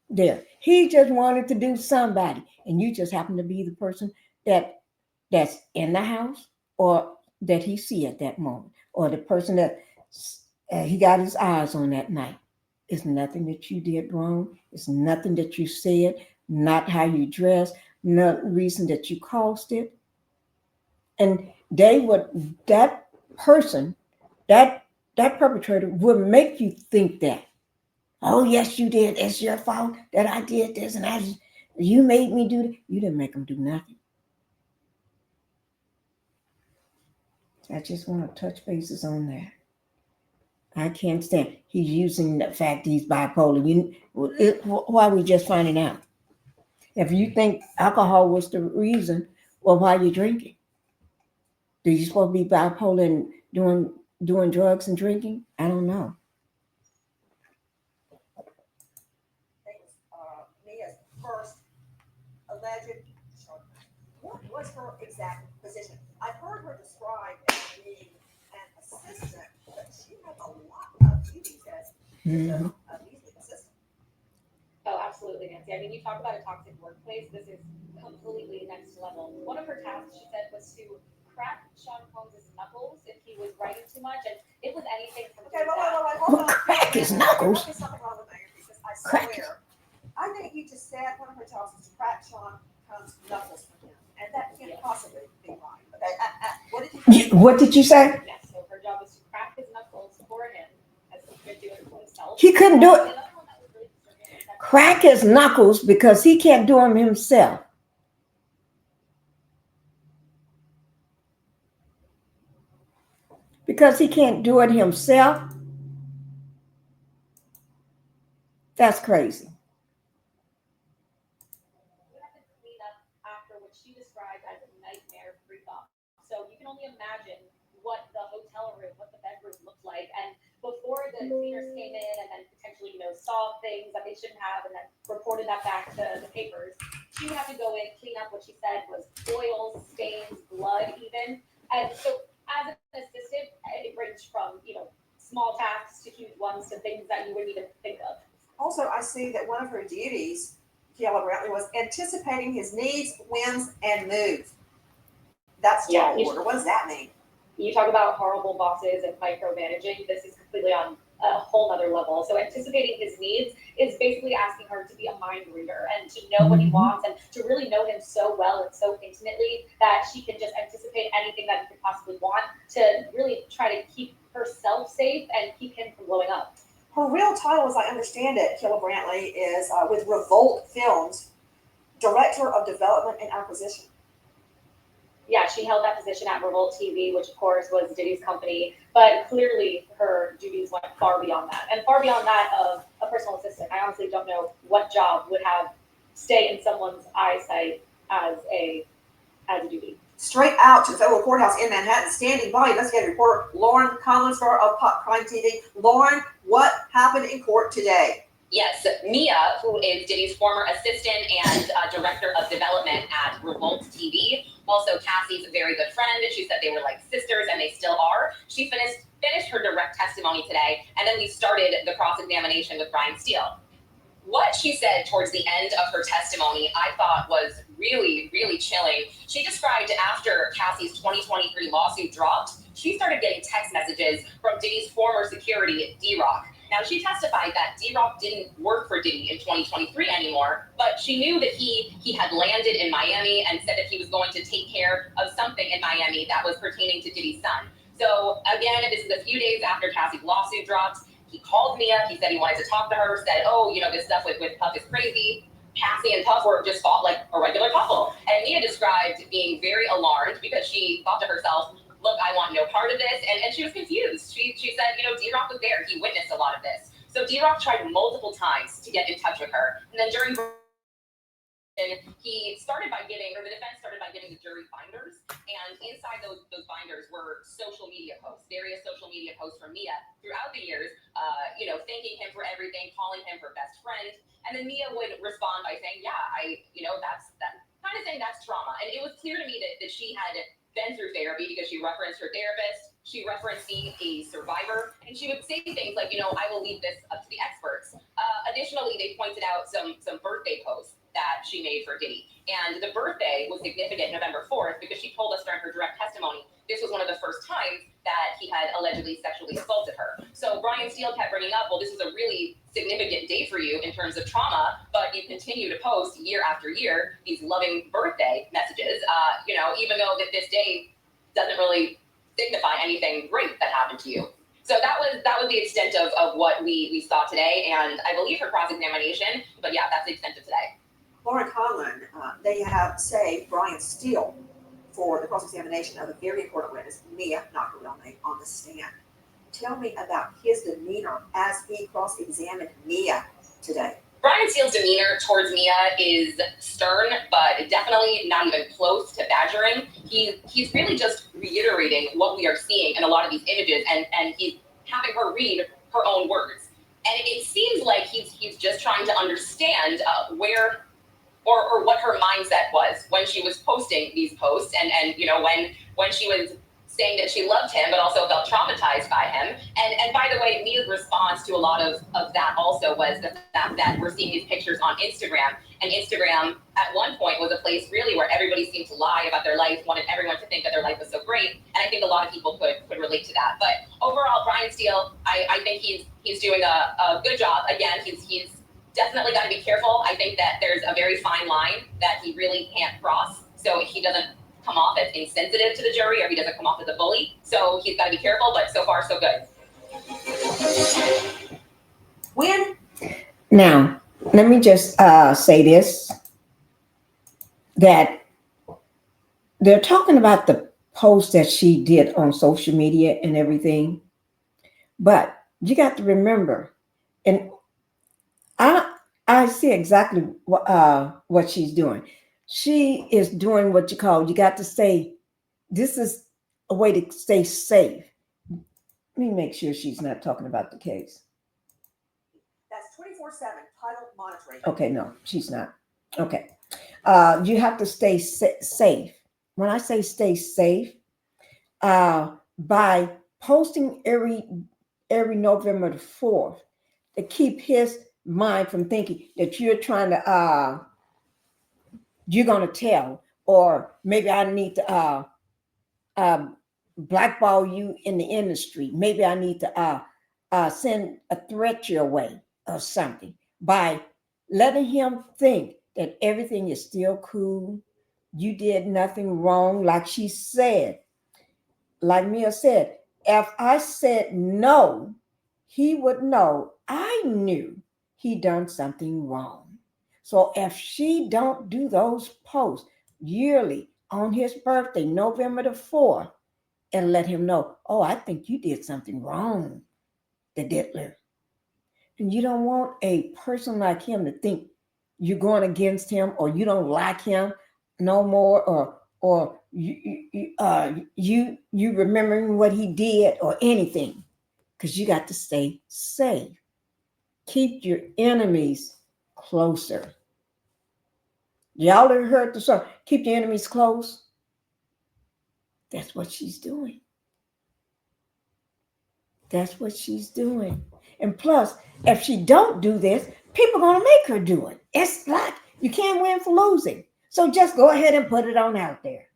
Speaker 2: there. He just wanted to do somebody, and you just happened to be the person that's in the house or that he see at that moment, or the person that he got his eyes on that night. It's nothing that you did wrong. It's nothing that you said, not how you dressed, no reason that you caused it. And that person, that perpetrator would make you think that. Oh, yes, you did. It's your fault that I did this and you made me do that. You didn't make them do nothing. I just want to touch bases on that. I can't stand. He's using the fact he's bipolar. Why are we just finding out? If you think alcohol was the reason, well, why are you drinking? Do you supposed to be bipolar and doing drugs and drinking? I don't know.
Speaker 3: Things, Mia's first alleged. What was her exact position? I've heard her described as being an assistant, but she had a lot of duties as
Speaker 2: Mhm.
Speaker 3: a music assistant.
Speaker 4: Oh, absolutely, Nancy. I mean, you talk about a toxic workplace. This is completely next level. One of her tasks, she said, was to crack Sean Combs' knuckles if he was writing too much, and it was anything from
Speaker 3: Okay,
Speaker 4: doing that.
Speaker 3: hold on.
Speaker 2: Crack his knuckles.
Speaker 3: There's something wrong with my earpiece, because I
Speaker 2: Crack
Speaker 3: swear, I think you just said one of her jobs is to crack Sean Combs' knuckles for him, and that can't possibly be right. Okay, what did you?
Speaker 2: What did you say?
Speaker 4: Yes, so her job was to crack his knuckles for him, as he could do it for himself.
Speaker 2: He couldn't do it.
Speaker 4: And another one that was really disturbing is that
Speaker 2: Crack his knuckles because he can't do them himself. Because he can't do it himself. That's crazy.
Speaker 4: we have to clean up after what she described as a nightmare freak-off. So you can only imagine what the hotel room, what the bedroom looked like. And before the cleaners came in and then potentially, saw things that they shouldn't have and then reported that back to the papers, she would have to go in, clean up what she said was oils, stains, blood even. And so as an assistant, it ranged from, small tasks to huge ones to things that you wouldn't even think of.
Speaker 3: Also, I see that one of her duties, Kiala Brantley, was anticipating his needs, whims, and moods. That's
Speaker 4: Yeah,
Speaker 3: tall order. What does that mean?
Speaker 4: You talk about horrible bosses and micromanaging. This is completely on a whole nother level. So anticipating his needs is basically asking her to be a mind reader and to know what he wants and to really know him so well and so intimately that she can just anticipate anything that he could possibly want to really try to keep herself safe and keep him from blowing up.
Speaker 3: Her real title, as I understand it, Kiala Brantley, is with Revolt Films, Director of Development and Acquisition.
Speaker 4: Yeah, she held that position at Revolt TV, which of course was Diddy's company, but clearly her duties went far beyond that, and far beyond that of a personal assistant. I honestly don't know what job would have stay in someone's eyesight as a duty.
Speaker 3: Straight out to the federal courthouse in Manhattan, standing by investigative reporter Lauren Collinsford of Pop Crime TV. Lauren, what happened in court today?
Speaker 8: Yes, Mia, who is Diddy's former assistant and director of development at Revolt TV, also Cassie's very good friend. She said they were like sisters, and they still are. She finished her direct testimony today, and then we started the cross-examination with Brian Steele. What she said towards the end of her testimony, I thought was really, really chilling. She described after Cassie's 2023 lawsuit dropped, she started getting text messages from Diddy's former security, D-Rock. Now, she testified that D-Rock didn't work for Diddy in 2023 anymore, but she knew that he had landed in Miami and said that he was going to take care of something in Miami that was pertaining to Diddy's son. So again, this is a few days after Cassie's lawsuit dropped. He called Mia. He said he wanted to talk to her, said, this stuff with Puff is crazy. Cassie and Puff just fought like a regular couple. And Mia described being very alarmed because she thought to herself, look, I want no part of this. And she was confused. She said, D-Rock was there. He witnessed a lot of this. So D-Rock tried multiple times to get in touch with her. And then during he started by giving, or the defense started by giving the jury binders, and inside those binders were social media posts, various social media posts from Mia throughout the years, thanking him for everything, calling him her best friend, and then Mia would respond by saying, that's kind of saying that's trauma, and it was clear to me that she had been through therapy because she referenced her therapist, she referenced being a survivor, and she would say things like, I will leave this up to the experts. Additionally, they pointed out some birthday posts that she made for Diddy. And the birthday was significant November 4th because she told us during her direct testimony, this was one of the first times that he had allegedly sexually assaulted her. So Brian Steele kept bringing up, well, this was a really significant day for you in terms of trauma, but you continue to post year after year these loving birthday messages, even though that this day doesn't really signify anything great that happened to you. So that was the extent of what we saw today, and I believe her cross-examination, but yeah, that's the extent of today.
Speaker 3: Lauren Conlon, they have saved Brian Steele for the cross-examination of a very important witness, Mia, not her real name, on the stand. Tell me about his demeanor as he cross-examined Mia today.
Speaker 8: Brian Steele's demeanor towards Mia is stern, but definitely not even close to badgering. He's really just reiterating what we are seeing in a lot of these images, and he's having her read her own words. And it seems like he's just trying to understand where or what her mindset was when she was posting these posts, and when she was saying that she loved him, but also felt traumatized by him. And by the way, Mia's response to a lot of that also was the fact that we're seeing these pictures on Instagram. And Instagram, at one point, was a place really where everybody seemed to lie about their life, wanted everyone to think that their life was so great. And I think a lot of people could relate to that. But overall, Brian Steele, I think he's doing a good job. Again, he's definitely got to be careful. I think that there's a very fine line that he really can't cross. So he doesn't come off as insensitive to the jury, or he doesn't come off as a bully. So he's got to be careful, but so far so good.
Speaker 3: When?
Speaker 2: Now, let me just say this, that they're talking about the post that she did on social media and everything, but you got to remember, and I see exactly what she's doing. She is doing what you got to stay, this is a way to stay safe. Let me make sure she's not talking about the case.
Speaker 3: That's 24/7 title monitoring.
Speaker 2: Okay, no, she's not. Okay. You have to stay safe. When I say stay safe, by posting every November the 4th, to keep his mind from thinking that you're trying to, you're going to tell, or maybe I need to blackball you in the industry. Maybe I need to send a threat your way or something, by letting him think that everything is still cool. You did nothing wrong. Like she said, like Mia said, if I said no, he would know I knew he done something wrong. So if she don't do those posts yearly on his birthday, November the 4th, and let him know, oh, I think you did something wrong, the Diddler. And you don't want a person like him to think you're going against him, or you don't like him no more, or you remembering what he did or anything, because you got to stay safe. Keep your enemies closer. Y'all ever heard the song, keep your enemies close? That's what she's doing. That's what she's doing. And plus, if she don't do this, people are going to make her do it. It's like you can't win for losing. So just go ahead and put it on out there.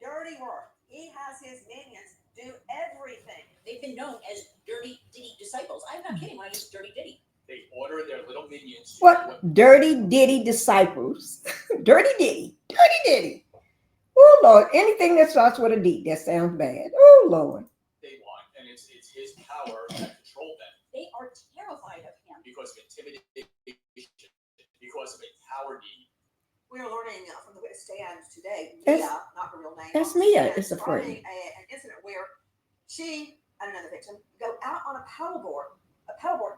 Speaker 3: Dirty work. He has his minions do everything.
Speaker 7: They've been known as Dirty Diddy disciples. I'm not kidding when I use Dirty Diddy.
Speaker 5: They order their little minions.
Speaker 2: What? Dirty Diddy disciples. Dirty Diddy. Dirty Diddy. Oh, Lord. Anything that starts with a D, that sounds bad. Oh, Lord.
Speaker 5: They want, and it's his power that control them.
Speaker 7: They are terrified of him.
Speaker 5: Because of intimidation, because of a power need.
Speaker 3: We are learning from the witness stand today,
Speaker 2: That's-
Speaker 3: Mia, not her real name.
Speaker 2: that's
Speaker 3: on the
Speaker 2: Mia,
Speaker 3: stand,
Speaker 2: it's a friend.
Speaker 3: describing an incident where she and another victim go out on a paddleboard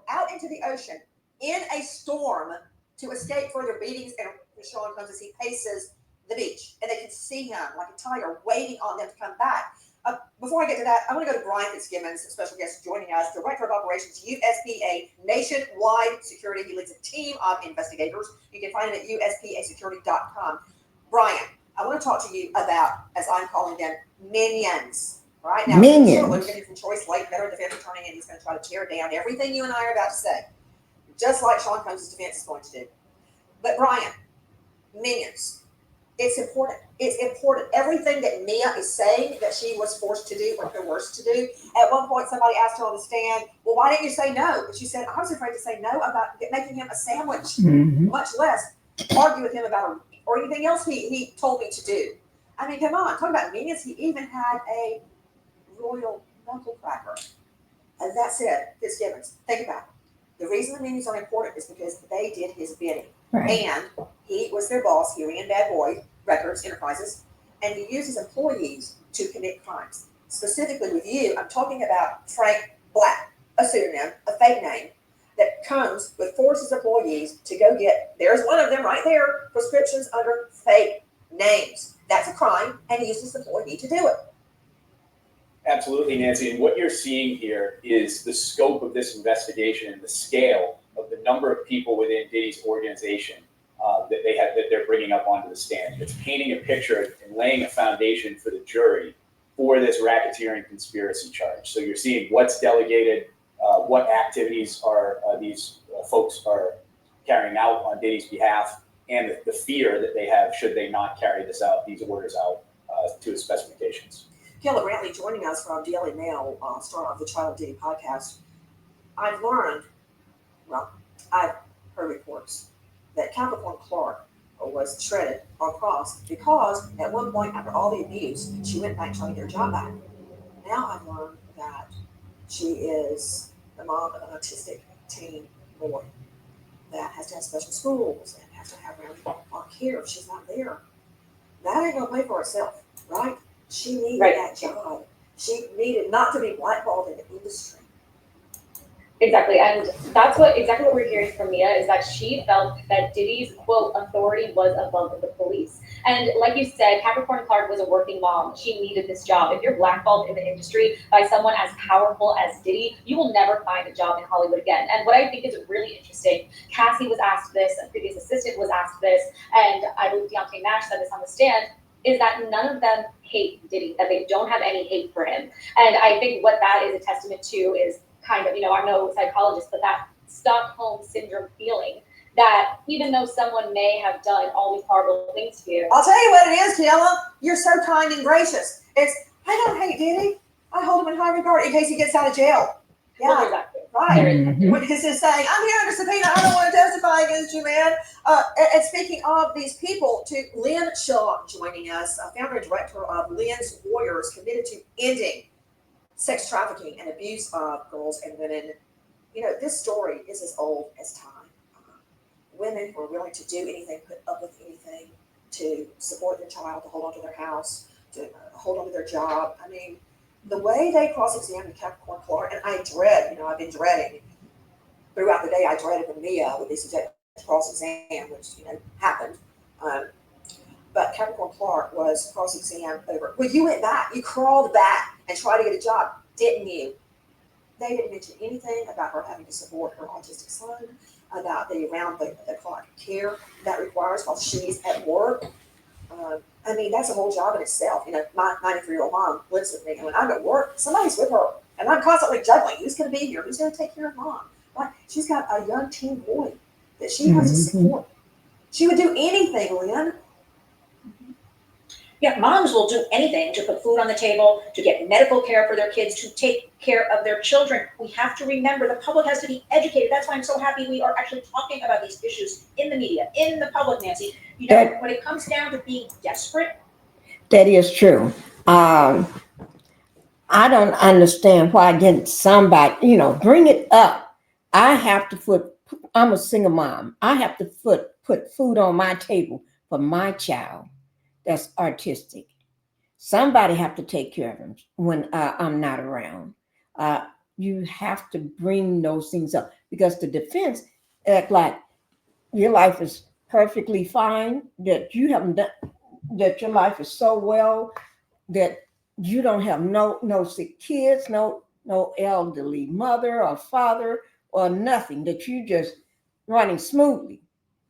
Speaker 3: out into the ocean in a storm to escape further beatings, and Sean comes as he paces the beach, and they can see him like a tiger waiting on them to come back. Before I get to that, I want to go to Brian Fitzgibbons, a special guest joining us, Director of Operations, USPA Nationwide Security. He leads a team of investigators. You can find him at USPAsecurity.com. Brian, I want to talk to you about, as I'm calling them, minions. Right now,
Speaker 2: Minions.
Speaker 3: Shortly, we're getting from Choice Lake, veteran defense attorney, and he's going to try to tear down everything you and I are about to say, just like Sean Combs' defense is going to do. But Brian, minions. It's important. It's important. Everything that Mia is saying that she was forced to do or coerced to do. At one point, somebody asked her on the stand, well, why didn't you say no? And she said, I was afraid to say no about making him a sandwich, much less argue with him about or anything else he told me to do. I mean, come on, talk about meanness. He even had a royal knuckle cracker. And that said, Fitzgibbons, think about it. The reason the meetings are important is because they did his bidding.
Speaker 2: Right.
Speaker 3: And he was their boss. He ran Bad Boy Records Enterprises. And he used his employees to commit crimes. Specifically with you, I'm talking about Frank Black, a pseudonym, a fake name, that comes with forces employees to go get, there's one of them right there, prescriptions under fake names. That's a crime, and he uses his employee to do it.
Speaker 5: Absolutely, Nancy. And what you're seeing here is the scope of this investigation and the scale of the number of people within Diddy's organization that they're bringing up onto the stand. It's painting a picture and laying a foundation for the jury for this racketeering conspiracy charge. So you're seeing what's delegated, what activities are these folks are carrying out on Diddy's behalf, and the fear that they have should they not carry these orders out to its specifications.
Speaker 3: Kelly Brantley joining us from Daily Mail, star of the Child Diddy podcast. I've heard reports that Capricorn Clark was shredded or crossed because at one point after all the abuse, she went back trying to get her job back. Now I've learned that she is the mom of an autistic teen boy that has to have special schools and has to have round care if she's not there. That ain't gonna pay for herself, right? She needed that job. She needed not to be blackballed in the industry.
Speaker 4: Exactly, and that's exactly what we're hearing from Mia is that she felt that Diddy's quote authority was above the police. And like you said, Capricorn Clark was a working mom. She needed this job. If you're blackballed in the industry by someone as powerful as Diddy, you will never find a job in Hollywood again. And what I think is really interesting, Cassie was asked this, a previous assistant was asked this, and I believe Deonte Nash said this on the stand, is that none of them hate Diddy, that they don't have any hate for him. And I think what that is a testament to is kind of, I'm no psychologist, but that Stockholm syndrome feeling that even though someone may have done all these horrible things to you.
Speaker 3: I'll tell you what it is, Kayla. You're so kind and gracious. I don't hate Diddy. I hold him in high regard in case he gets out of jail. Yeah,
Speaker 4: well, exactly.
Speaker 3: Right.
Speaker 2: Mm-hmm.
Speaker 3: When he's just saying, I'm here under subpoena, I don't want to testify against you, man. And speaking of these people, to Lynn Shaw joining us, founder and director of Lynn's Warriors, committed to ending sex trafficking and abuse of girls and women. This story is as old as time. Women who are willing to do anything, put up with anything to support their child, to hold on to their house, to hold on to their job. I mean, the way they cross-examined Capricorn Clark, and I dread, I've been dreading throughout the day. I dreaded when Mia with this cross-exam, which happened. But Capricorn Clark was cross-examined over. Well, you went back, you crawled back and tried to get a job, didn't you? They didn't mention anything about her having to support her autistic son, about the around-the-clock care that requires while she's at work. I mean, that's a whole job in itself. My 93-year-old mom lives with me, and when I'm at work, somebody's with her, and I'm constantly juggling. Who's going to be here? Who's going to take care of mom? Right? She's got a young teen boy that she has to support. She would do anything, Lynn.
Speaker 7: Yeah, moms will do anything to put food on the table, to get medical care for their kids, to take care of their children. We have to remember the public has to be educated. That's why I'm so happy we are actually talking about these issues in the media, in the public, Nancy. When it comes down to being desperate.
Speaker 2: That is true. I don't understand why didn't somebody, bring it up. I'm a single mom. I have to put food on my table for my child that's autistic. Somebody have to take care of him when I'm not around. You have to bring those things up because the defense act like your life is perfectly fine, that you haven't done, that your life is so well that you don't have no sick kids, no elderly mother or father or nothing, that you just running smoothly.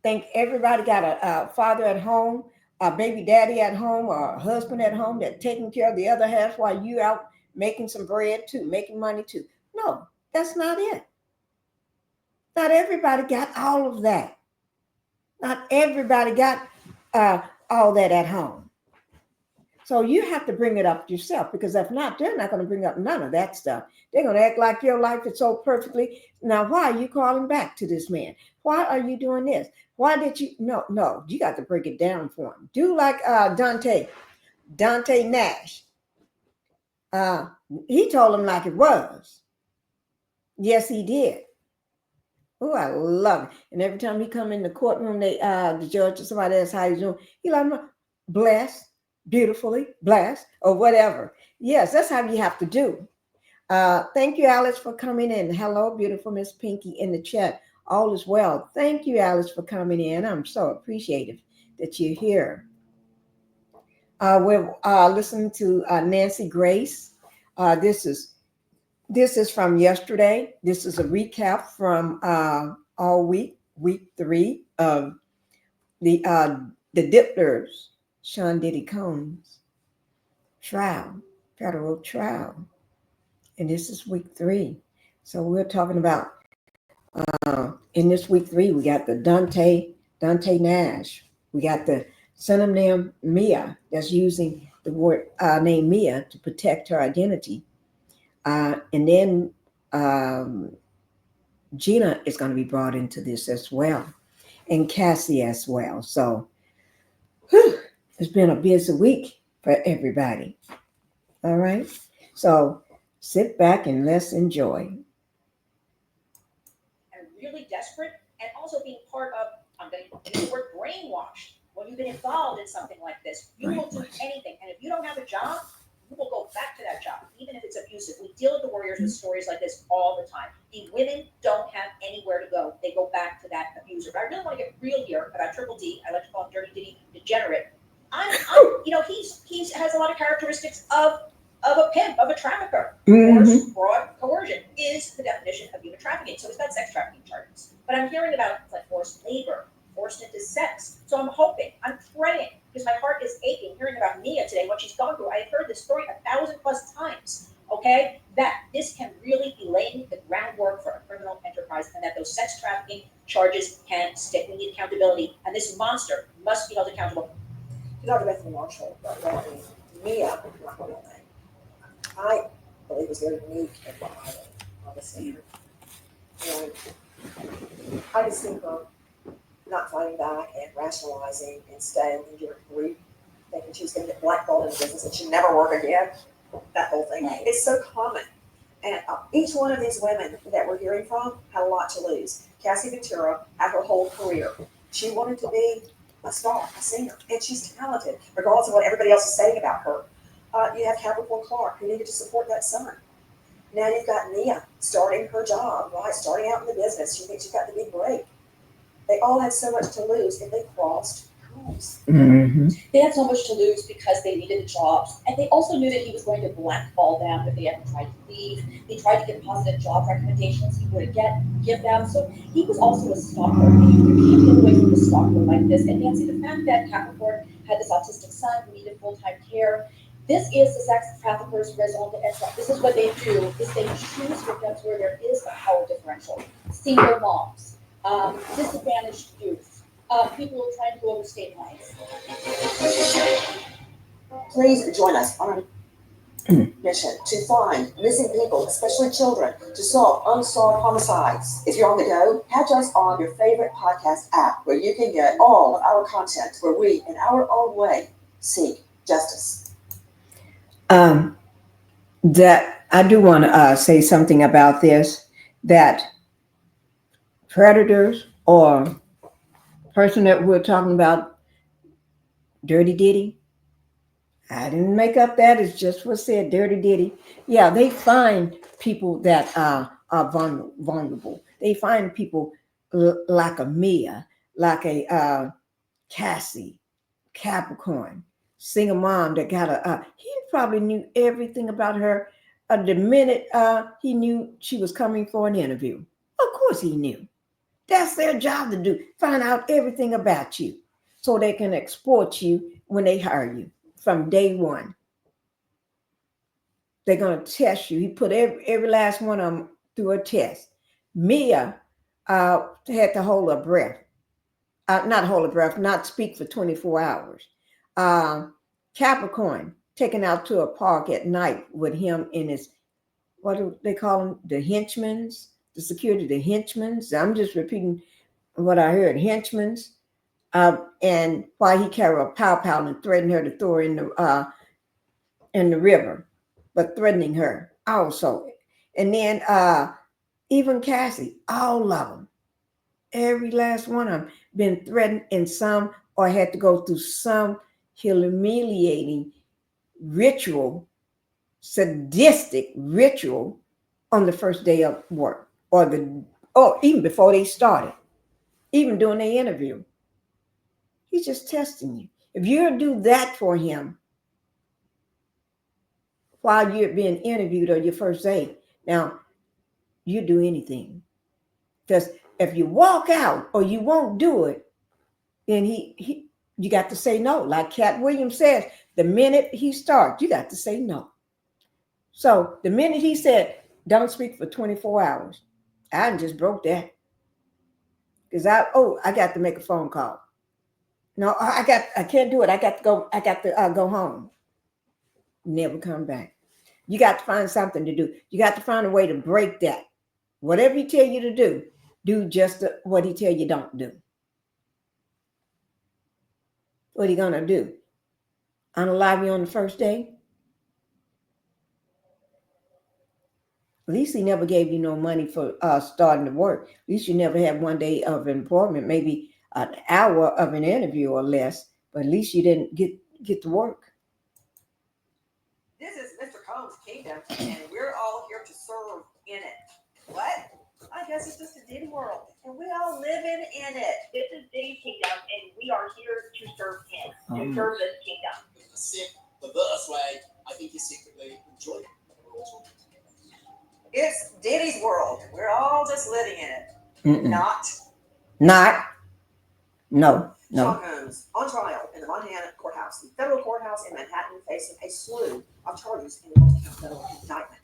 Speaker 2: Think everybody got a father at home, a baby daddy at home, or a husband at home that taking care of the other half while you out making some bread too, making money too. No, that's not it. Not everybody got all of that. Not everybody got all that at home. So you have to bring it up yourself, because if not, they're not going to bring up none of that stuff. They're going to act like your life is so perfectly. Now, why are you calling back to this man? Why are you doing this? Why did you? No, you got to break it down for him. Do like Dante Nash. He told him like it was. Yes, he did. Oh, I love it. And every time he come in the courtroom, the judge or somebody else, how you doing? He like, blessed, beautifully blessed, or whatever. Yes, that's how you have to do. Thank you, Alice, for coming in. Hello, beautiful Miss Pinkie in the chat. All is well. Thank you, Alice, for coming in. I'm so appreciative that you're here. We're listening to Nancy Grace. This is from yesterday. This is a recap from all week 3 of the Dipplers, Sean Diddy Combs trial, federal trial. And this is week 3. So we're talking about, in this week 3, we got the Dante Nash. We got the synonym Mia that's using the word name Mia to protect her identity. And then Gina is going to be brought into this as well, and Cassie as well. So it's been a busy week for everybody. All right. So sit back and let's enjoy.
Speaker 7: And really desperate, and also being part of, I'm going to use the word brainwashed. When you've been involved in something like this, you will do anything. And if you don't have a job, you will go back to that job, even if it's abusive. We deal with the Warriors with stories like this all the time. The women don't have anywhere to go. They go back to that abuser. But I really want to get real here about Triple D. I like to call him Dirty Diddy Degenerate. He has a lot of characteristics of a pimp, of a trafficker. Force, fraud, coercion is the definition of human trafficking. So he's got sex trafficking charges. But I'm hearing about like forced labor, forced into sex. So I'm hoping, I'm praying, because my heart is aching hearing about Mia today, what she's gone through. I've heard this story 1,000+ times, okay? That this can really be laying the groundwork for a criminal enterprise, and that those sex trafficking charges can stick. We need accountability, and this monster must be held accountable.
Speaker 3: You talked about the Marshall, but Mia, not her real name, I believe was very unique and violent on the scene. And I just think her not fighting back and rationalizing and staying in your group, thinking she was going to get blackballed in the business and she'd never work again. That whole thing. It's so common. And each one of these women that we're hearing from had a lot to lose. Cassie Ventura had her whole career. She wanted to be a star, a singer, and she's talented, regardless of what everybody else is saying about her. You have Capricorn Clark, who needed to support that son. Now you've got Mia starting her job, right? Starting out in the business. She thinks she's got the big break. They all had so much to lose if they crossed rules.
Speaker 7: They had so much to lose because they needed the jobs. And they also knew that he was going to blackball them if they ever tried to leave. They tried to get positive job recommendations he wouldn't give them. So he was also a stalker. You can't get away from a stalker like this. And Nancy, the fact that Capricorn had this autistic son who needed full-time care, this is the sex traffickers' raison d'etre. This is what they do, is they choose victims where there is a power differential. Single moms, disadvantaged youth, people trying to go over state lines.
Speaker 3: Please join us on our mission to find missing people, especially children, to solve unsolved homicides. If you're on the go, catch us on your favorite podcast app, where you can get all of our content, where we, in our own way, seek justice.
Speaker 2: That I do want to say something about this, that predators or person that we're talking about, Dirty Diddy, I didn't make up that. It's just what said, Dirty Diddy. Yeah, they find people that are vulnerable. They find people like a Mia, like a Cassie, Capricorn, single mom that got he probably knew everything about her the minute he knew she was coming for an interview. Of course he knew. That's their job to do, find out everything about you so they can exploit you when they hire you from day one. They're going to test you. He put every last one of them through a test. Mia had to hold her breath. Not hold her breath, not speak for 24 hours. Capricorn taken out to a park at night with him and his, what do they call them? The henchmans, the security, the henchmans. I'm just repeating what I heard, henchmans. And why he carried a pow and threatened her to throw her in the river, but threatening her also. And then even Cassie, all of them, every last one of them, been threatened in some or had to go through some humiliating ritual, sadistic ritual on the first day of work, or even before they started, even during the interview. He's just testing you. If you do that for him while you're being interviewed on your first day, now you do anything. Because if you walk out or you won't do it, then you got to say no. Like Cat Williams says, the minute he starts, you got to say no. So the minute he said, don't speak for 24 hours, I just broke that. Because I got to make a phone call. No, I can't do it. I got to go home. Never come back. You got to find something to do. You got to find a way to break that. Whatever he tell you to do just what he tell you don't do. What he gonna do? Unalive you on the first day? At least he never gave you no money for starting to work. At least you never had one day of employment, maybe an hour of an interview or less, but at least you didn't get to work.
Speaker 3: This is Mr. Combs' kingdom, and we're all here to serve in it. What? I guess it's just a Diddy world, and we all living in it.
Speaker 6: This is Diddy's kingdom, and we are here to serve him, to serve this kingdom.
Speaker 9: The verse where I think you secretly enjoy it.
Speaker 3: It's Diddy's world. We're all just living in it.
Speaker 2: Mm-mm.
Speaker 3: Not.
Speaker 2: No.
Speaker 3: Sean Combs on trial in the Montana courthouse, the federal courthouse in Manhattan, facing a slew of charges in the multi-count federal indictment.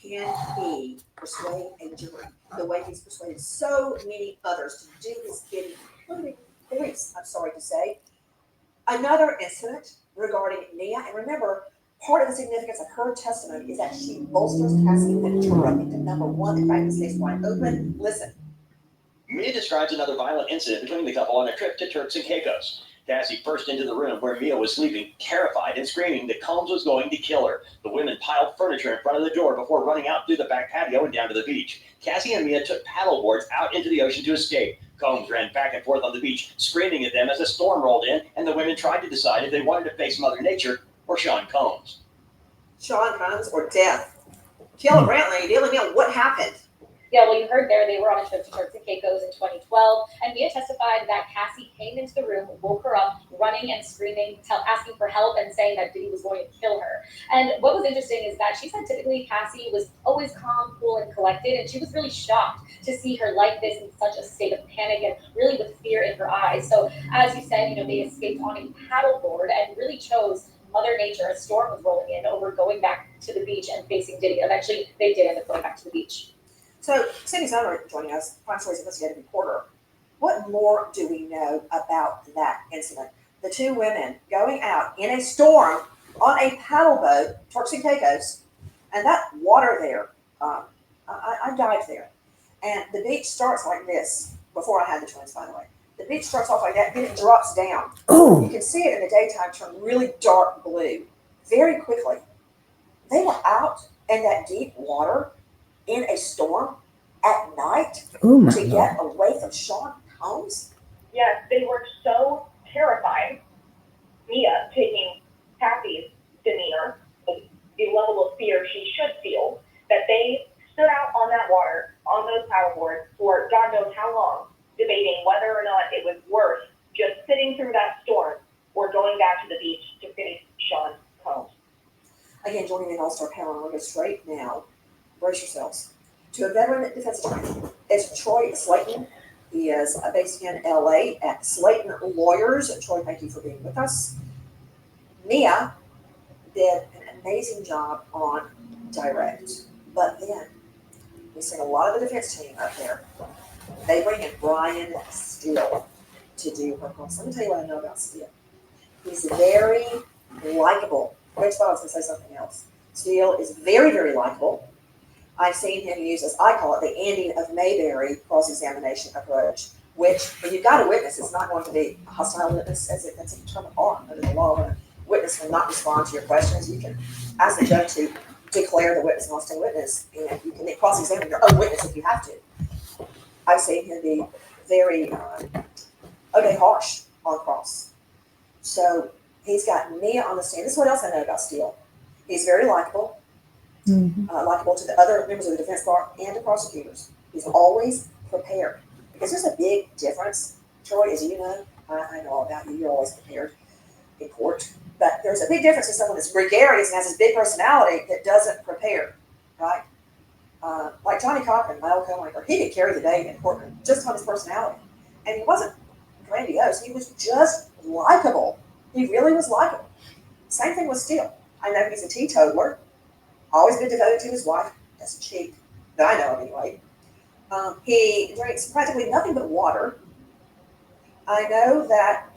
Speaker 3: Can he persuade a jury the way he's persuaded so many others to do his bidding, including police, I'm sorry to say? Another incident regarding Nia, and remember, part of the significance of her testimony is that she bolsters Cassie Ventura into number one. In fact, the state's wide open. Listen.
Speaker 10: Mia describes another violent incident between the couple on a trip to Turks and Caicos. Cassie burst into the room where Mia was sleeping, terrified and screaming that Combs was going to kill her. The women piled furniture in front of the door before running out through the back patio and down to the beach. Cassie and Mia took paddle boards out into the ocean to escape. Combs ran back and forth on the beach, screaming at them as a storm rolled in, and the women tried to decide if they wanted to face Mother Nature or Sean Combs.
Speaker 3: Sean Combs or death. Kill Brantley, dealing with what happened.
Speaker 4: Yeah, well, you heard there they were on a trip to Turks and Caicos in 2012, and Mia testified that Cassie came into the room, woke her up, running and screaming, asking for help, and saying that Diddy was going to kill her. And what was interesting is that she said typically Cassie was always calm, cool, and collected, and she was really shocked to see her like this in such a state of panic and really with fear in her eyes. So, as you said, they escaped on a paddleboard and really chose Mother Nature. A storm was rolling in over going back to the beach and facing Diddy. Eventually, they did end up going back to the beach.
Speaker 3: So, Cindy Sonner joining us, Crime Stories investigative reporter. What more do we know about that incident? The two women going out in a storm on a paddle boat, Turks and Caicos, and that water there, I dived there. And the beach starts like this, before I had the twins, by the way. The beach starts off like that, then it drops down.
Speaker 2: Oh.
Speaker 3: You can see it in the daytime turn really dark blue very quickly. They were out in that deep water in a storm at night to get away from Sean Combs?
Speaker 6: Yes, they were so terrified, Mia taking Cassie's demeanor, the level of fear she should feel, that they stood out on that water, on those paddleboards, for God knows how long, debating whether or not it was worth just sitting through that storm or going back to the beach to finish Sean Combs.
Speaker 3: Again, joining the All-Star panel, we'll go straight now. Brace yourselves. To a veteran defense attorney, it's Troy Slayton. He is based in LA at Slayton Lawyers. Troy, thank you for being with us. Mia did an amazing job on direct, but then we seen a lot of the defense team up there. They bring in Brian Steele to do her calls. Let me tell you what I know about Steele. He's very likable. Wait, I was going to say something else. Steele is very, very likable. I've seen him use, as I call it, the Andy of Mayberry cross-examination approach, which, when you've got a witness, it's not going to be a hostile witness. That's a term of art under the law. When a witness will not respond to your questions, you can ask the judge to declare the witness an hostile witness, and you can then cross-examine your own witness if you have to. I've seen him be very, harsh on cross. So he's got Mia on the stand. This is what else I know about Steele. He's very likable. Likable to the other members of the defense bar and the prosecutors. He's always prepared. Because there's a big difference, Troy, as you know. I know all about you. You're always prepared in court. But there's a big difference in someone that's gregarious and has this big personality that doesn't prepare, right? Like Johnny Cochran, my old co-worker, he could carry the day in courtroom just on his personality. And he wasn't grandiose. He was just likable. He really was likable. Same thing with Steele. I know he's a teetotaler. Always been devoted to his wife. Doesn't cheat. That I know of anyway. He drinks practically nothing but water. I know that,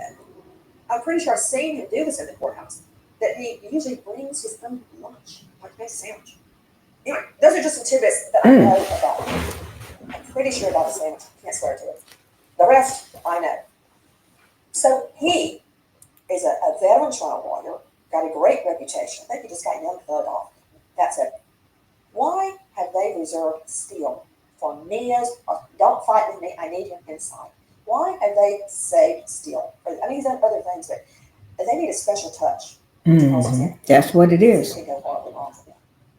Speaker 3: I'm pretty sure I've seen him do this in the courthouse, that he usually brings his own lunch, like a nice sandwich. Anyway, those are just some tidbits that I know about him. I'm pretty sure about the sandwich. Can't swear to it. The rest, I know. So he is a veteran trial lawyer, got a great reputation. I think he just got young thug off. That's it. Why have they reserved Steele for Mia's? Don't fight with me. I need him inside. Why have they saved Steele? I mean, he's done other things, but they need a special touch.
Speaker 2: That's what it is.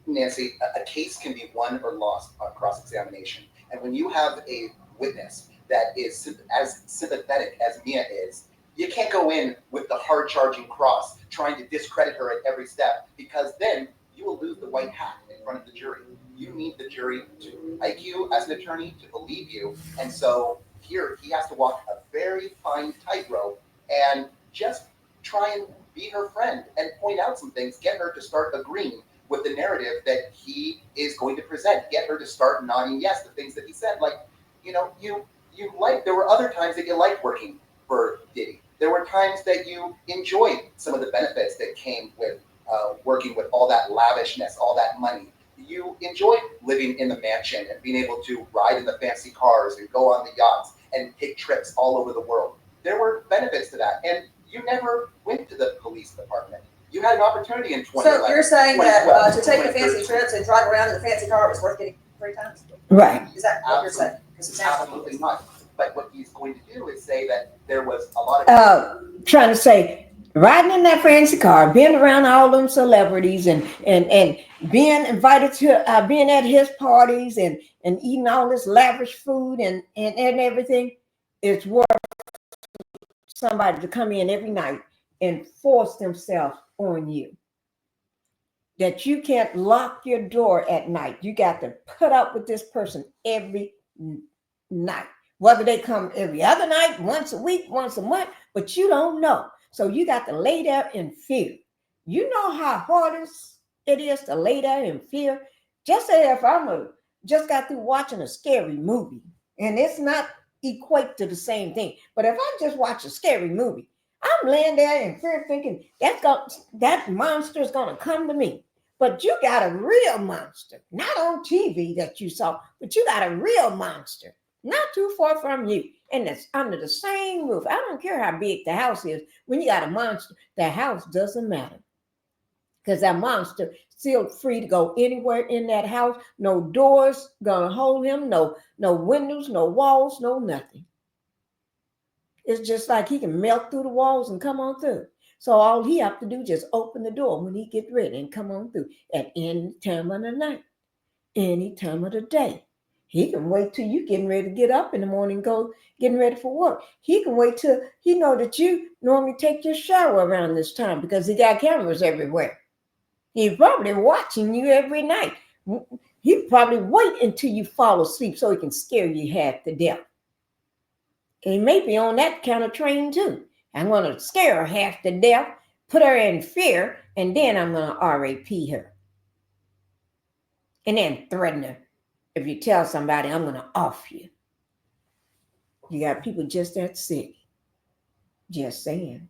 Speaker 11: Nancy, a case can be won or lost on cross-examination. And when you have a witness that is as sympathetic as Mia is, you can't go in with the hard-charging cross trying to discredit her at every step, because then you will lose the white hat in front of the jury. You need the jury to like you as an attorney, to believe you. And so here he has to walk a very fine tightrope and just try and be her friend and point out some things, get her to start agreeing with the narrative that he is going to present, get her to start nodding yes to things that he said. Like, you know, you like, there were other times that you liked working for Diddy. There were times that you enjoyed some of the benefits that came with working with all that lavishness, all that money. You enjoyed living in the mansion and being able to ride in the fancy cars and go on the yachts and take trips all over the world. There were benefits to that. And you never went to the police department. You had an opportunity in 2011.
Speaker 3: So you're saying that to take the fancy trips and drive around in the fancy car was worth getting 3 times?
Speaker 2: Right.
Speaker 3: Is that what you're saying?
Speaker 11: Absolutely not. But what he's going to do is say that there was a lot of
Speaker 2: trying to say, riding in that fancy car, being around all them celebrities and being invited to being at his parties and eating all this lavish food and everything, it's worth somebody to come in every night and force themselves on you. That you can't lock your door at night. You got to put up with this person every night. Whether they come every other night, once a week, once a month, but you don't know. So you got to lay there in fear. You know how hard it is to lay there in fear? Just say if just got through watching a scary movie, and it's not equate to the same thing. But if I just watch a scary movie, I'm laying there in fear thinking that monster is going to come to me. But you got a real monster, not on TV that you saw, but you got a real monster. Not too far from you, and that's under the same roof. I don't care how big the house is. When you got a monster, the house doesn't matter, because that monster still free to go anywhere in that house. No doors gonna hold him. No windows, no walls, no nothing. It's just like he can melt through the walls and come on through. So all he have to do is just open the door when he get ready and come on through at any time of the night, any time of the day. He can wait till you getting ready to get up in the morning, go getting ready for work. He can wait till he know that you normally take your shower around this time because he got cameras everywhere. He's probably watching you every night. He probably wait until you fall asleep so he can scare you half to death. And he may be on that kind of train too. I'm going to scare her half to death, put her in fear, and then I'm going to RAP her. And then threaten her. If you tell somebody, I'm going to off you. You got people just that sick. Just saying.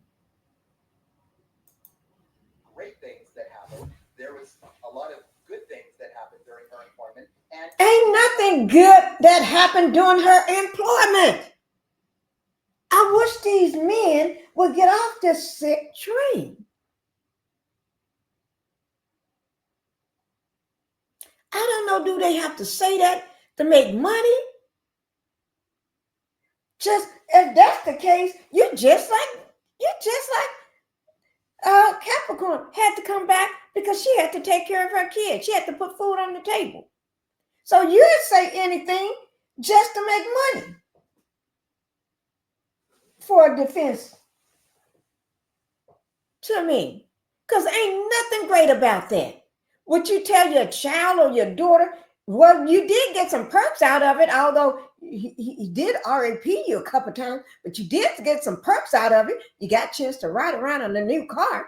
Speaker 2: nothing good that happened during her employment. I wish these men would get off this sick train. I don't know, do they have to say that to make money? Just if that's the case, you're just like Capricorn had to come back because she had to take care of her kids. She had to put food on the table. So you'd say anything just to make money for a defense to me. Because ain't nothing great about that. Would you tell your child or your daughter, well, you did get some perks out of it, although he did RAP you a couple times, but you did get some perks out of it. You got a chance to ride around in a new car,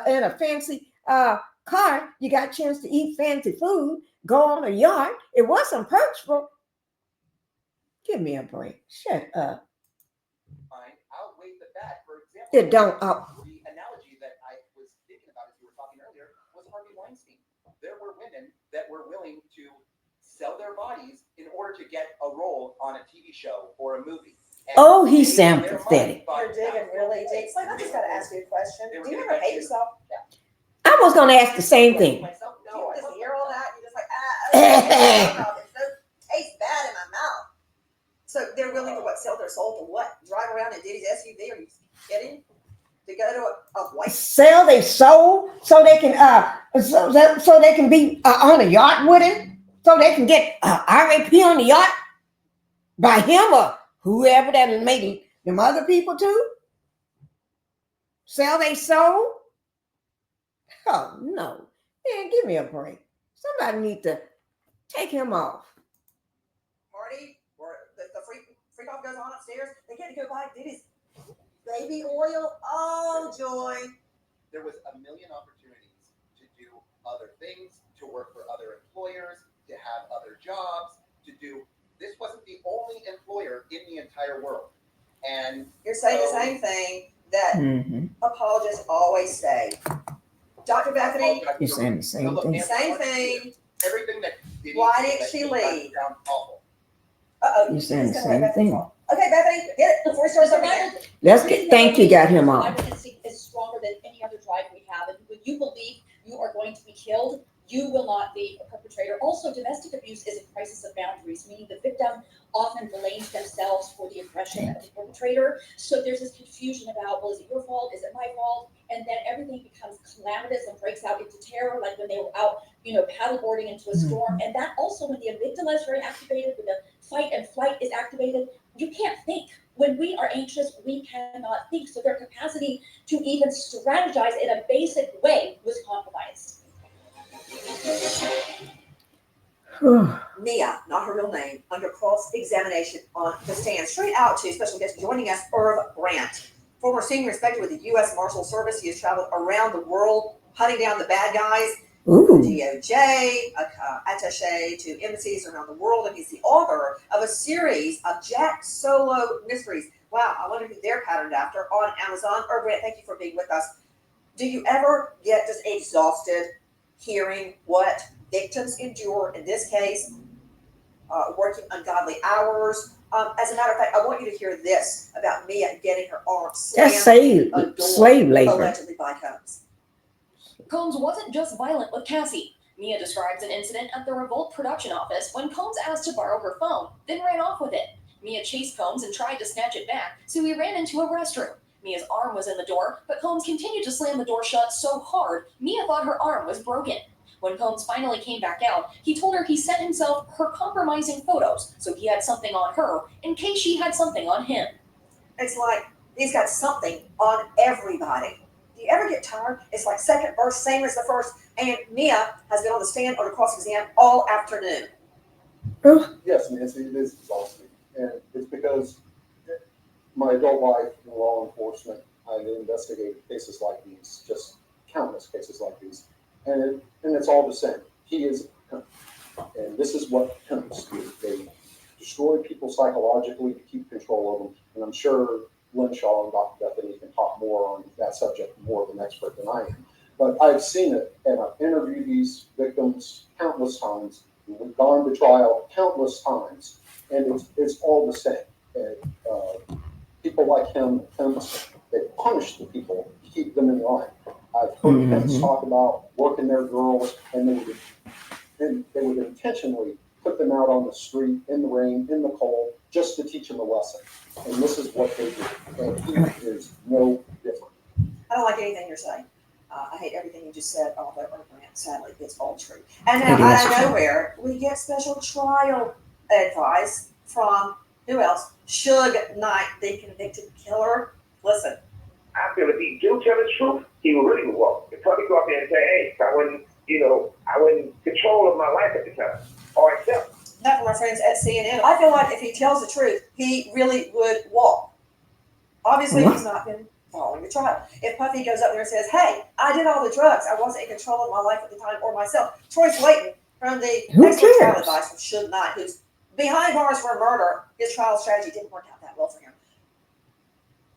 Speaker 2: in a fancy car. You got a chance to eat fancy food, go on a yacht. It was some perks for. Give me a break. Shut up.
Speaker 11: Fine, I'll wait the bat. For example,
Speaker 2: It don't.
Speaker 11: the analogy that I was thinking about as you were talking earlier was Harvey Weinstein. There were women that were willing to sell their bodies in order to get a role on a TV show or a movie. And
Speaker 2: Oh, he
Speaker 11: they
Speaker 2: sound
Speaker 11: made their
Speaker 2: pathetic.
Speaker 11: money
Speaker 3: You're digging really deep. So I just got to ask you a question.
Speaker 11: They were
Speaker 3: Do you
Speaker 11: gonna
Speaker 3: ever
Speaker 11: get
Speaker 3: hate
Speaker 11: you.
Speaker 3: yourself?
Speaker 2: I was going to ask the same thing.
Speaker 11: Myself,
Speaker 3: No,
Speaker 11: I
Speaker 3: just
Speaker 11: love
Speaker 3: hear all that. You're just like, it tastes bad in my mouth. So they're willing to what? Sell their soul to what? Drive around in Diddy's SUV? Are you kidding? To go to a white
Speaker 2: Sell their soul so they can so they can be on a yacht with him, so they can get RAP on the yacht by him or whoever that made them other people too. Sell their soul? Oh no, man, give me a break. Somebody need to take him off.
Speaker 3: party where the freak off goes on upstairs. They get to go buy Diddy's baby oil. Oh, joy.
Speaker 11: There was a million opportunities to do other things, to work for other employers, to have other jobs, to do. This wasn't the only employer in the entire world. And
Speaker 3: You're saying the same thing that apologists always say. Dr. Bethany,
Speaker 2: You're saying the same thing.
Speaker 3: same thing.
Speaker 11: Everything that Diddy
Speaker 3: Why
Speaker 11: did
Speaker 3: didn't
Speaker 11: that
Speaker 3: she
Speaker 11: he
Speaker 3: leave?
Speaker 11: found awful.
Speaker 3: Uh-oh.
Speaker 2: You're saying the
Speaker 3: Just gonna let
Speaker 2: same
Speaker 3: Bethany
Speaker 2: thing.
Speaker 3: talk. Okay, Bethany, get it before we start something again.
Speaker 2: Let's get. Thank you, got him off.
Speaker 7: Drive is stronger than any other drive we have. And when you believe you are going to be killed, you will not be a perpetrator. Also, domestic abuse is a crisis of boundaries, meaning the victim often blames themselves for the aggression of the perpetrator. So there's this confusion about, well, is it your fault? Is it my fault? And then everything becomes calamitous and breaks out into terror, like when they were out, paddleboarding into a storm. And that also, when the amygdala is very activated, when the fight and flight is activated, you can't think. When we are anxious, we cannot think. So their capacity to even strategize in a basic way was compromised.
Speaker 3: Mia, not her real name, under cross-examination on the stand. Straight out to special guest joining us, Irv Brandt, former senior inspector with the U.S. Marshal Service. He has traveled around the world hunting down the bad guys. DOJ, attaché to embassies around the world, and he's the author of a series of Jack Solo mysteries. Wow, I wonder who they're patterned after on Amazon. Irv Brandt, thank you for being with us. Do you ever get just exhausted hearing what victims endure, in this case, working ungodly hours? As a matter of fact, I want you to hear this about Mia getting her arm
Speaker 2: That's
Speaker 3: slammed
Speaker 2: slave labor.
Speaker 3: allegedly by Combs.
Speaker 12: Combs wasn't just violent with Cassie. Mia describes an incident at the Revolt production office when Combs asked to borrow her phone, then ran off with it. Mia chased Combs and tried to snatch it back, so he ran into a restroom. Mia's arm was in the door, but Combs continued to slam the door shut so hard, Mia thought her arm was broken. When Combs finally came back out, he told her he sent himself her compromising photos, so he had something on her in case she had something on him.
Speaker 3: It's like he's got something on everybody. Do you ever get tired? It's like second verse, same as the first. And Mia has been on the stand or the cross-exam all afternoon.
Speaker 13: Yes, Nancy, it is exhausting. And it's because my adult life in law enforcement, I investigated cases like these, just countless cases like these. And it's all the same. He is, and this is what pimps do. They destroy people psychologically to keep control of them. And I'm sure Lynn Shaw and Dr. Bethany can talk more on that subject, more of an expert than I am. But I've seen it, and I've interviewed these victims countless times, We've gone to trial countless times, and it's all the same. And, people like him, they punish the people, keep them in line. I've heard parents talk about working their girls, and they would intentionally put them out on the street, in the rain, in the cold, just to teach them a lesson. And this is what they do. And he is no different.
Speaker 3: I don't like anything you're saying. I hate everything you just said, although sadly, it's all true. And now, out of nowhere, we get special trial advice from, who else? Suge Knight, the convicted killer. Listen.
Speaker 14: I feel if he do tell the truth, he will really walk. He'll probably go out there and say, hey, I wasn't in control of my life at the time. Or accept.
Speaker 3: Not from our friends at CNN. I feel like if he tells the truth, he really would walk. Obviously, he's not been following the trial. If Puffy goes up there and says, hey, I did all the drugs, I wasn't in control of my life at the time or myself. Troy Slayton from the excellent trial advice from Suge Knight, who's behind bars for murder, his trial strategy didn't work out that well for him.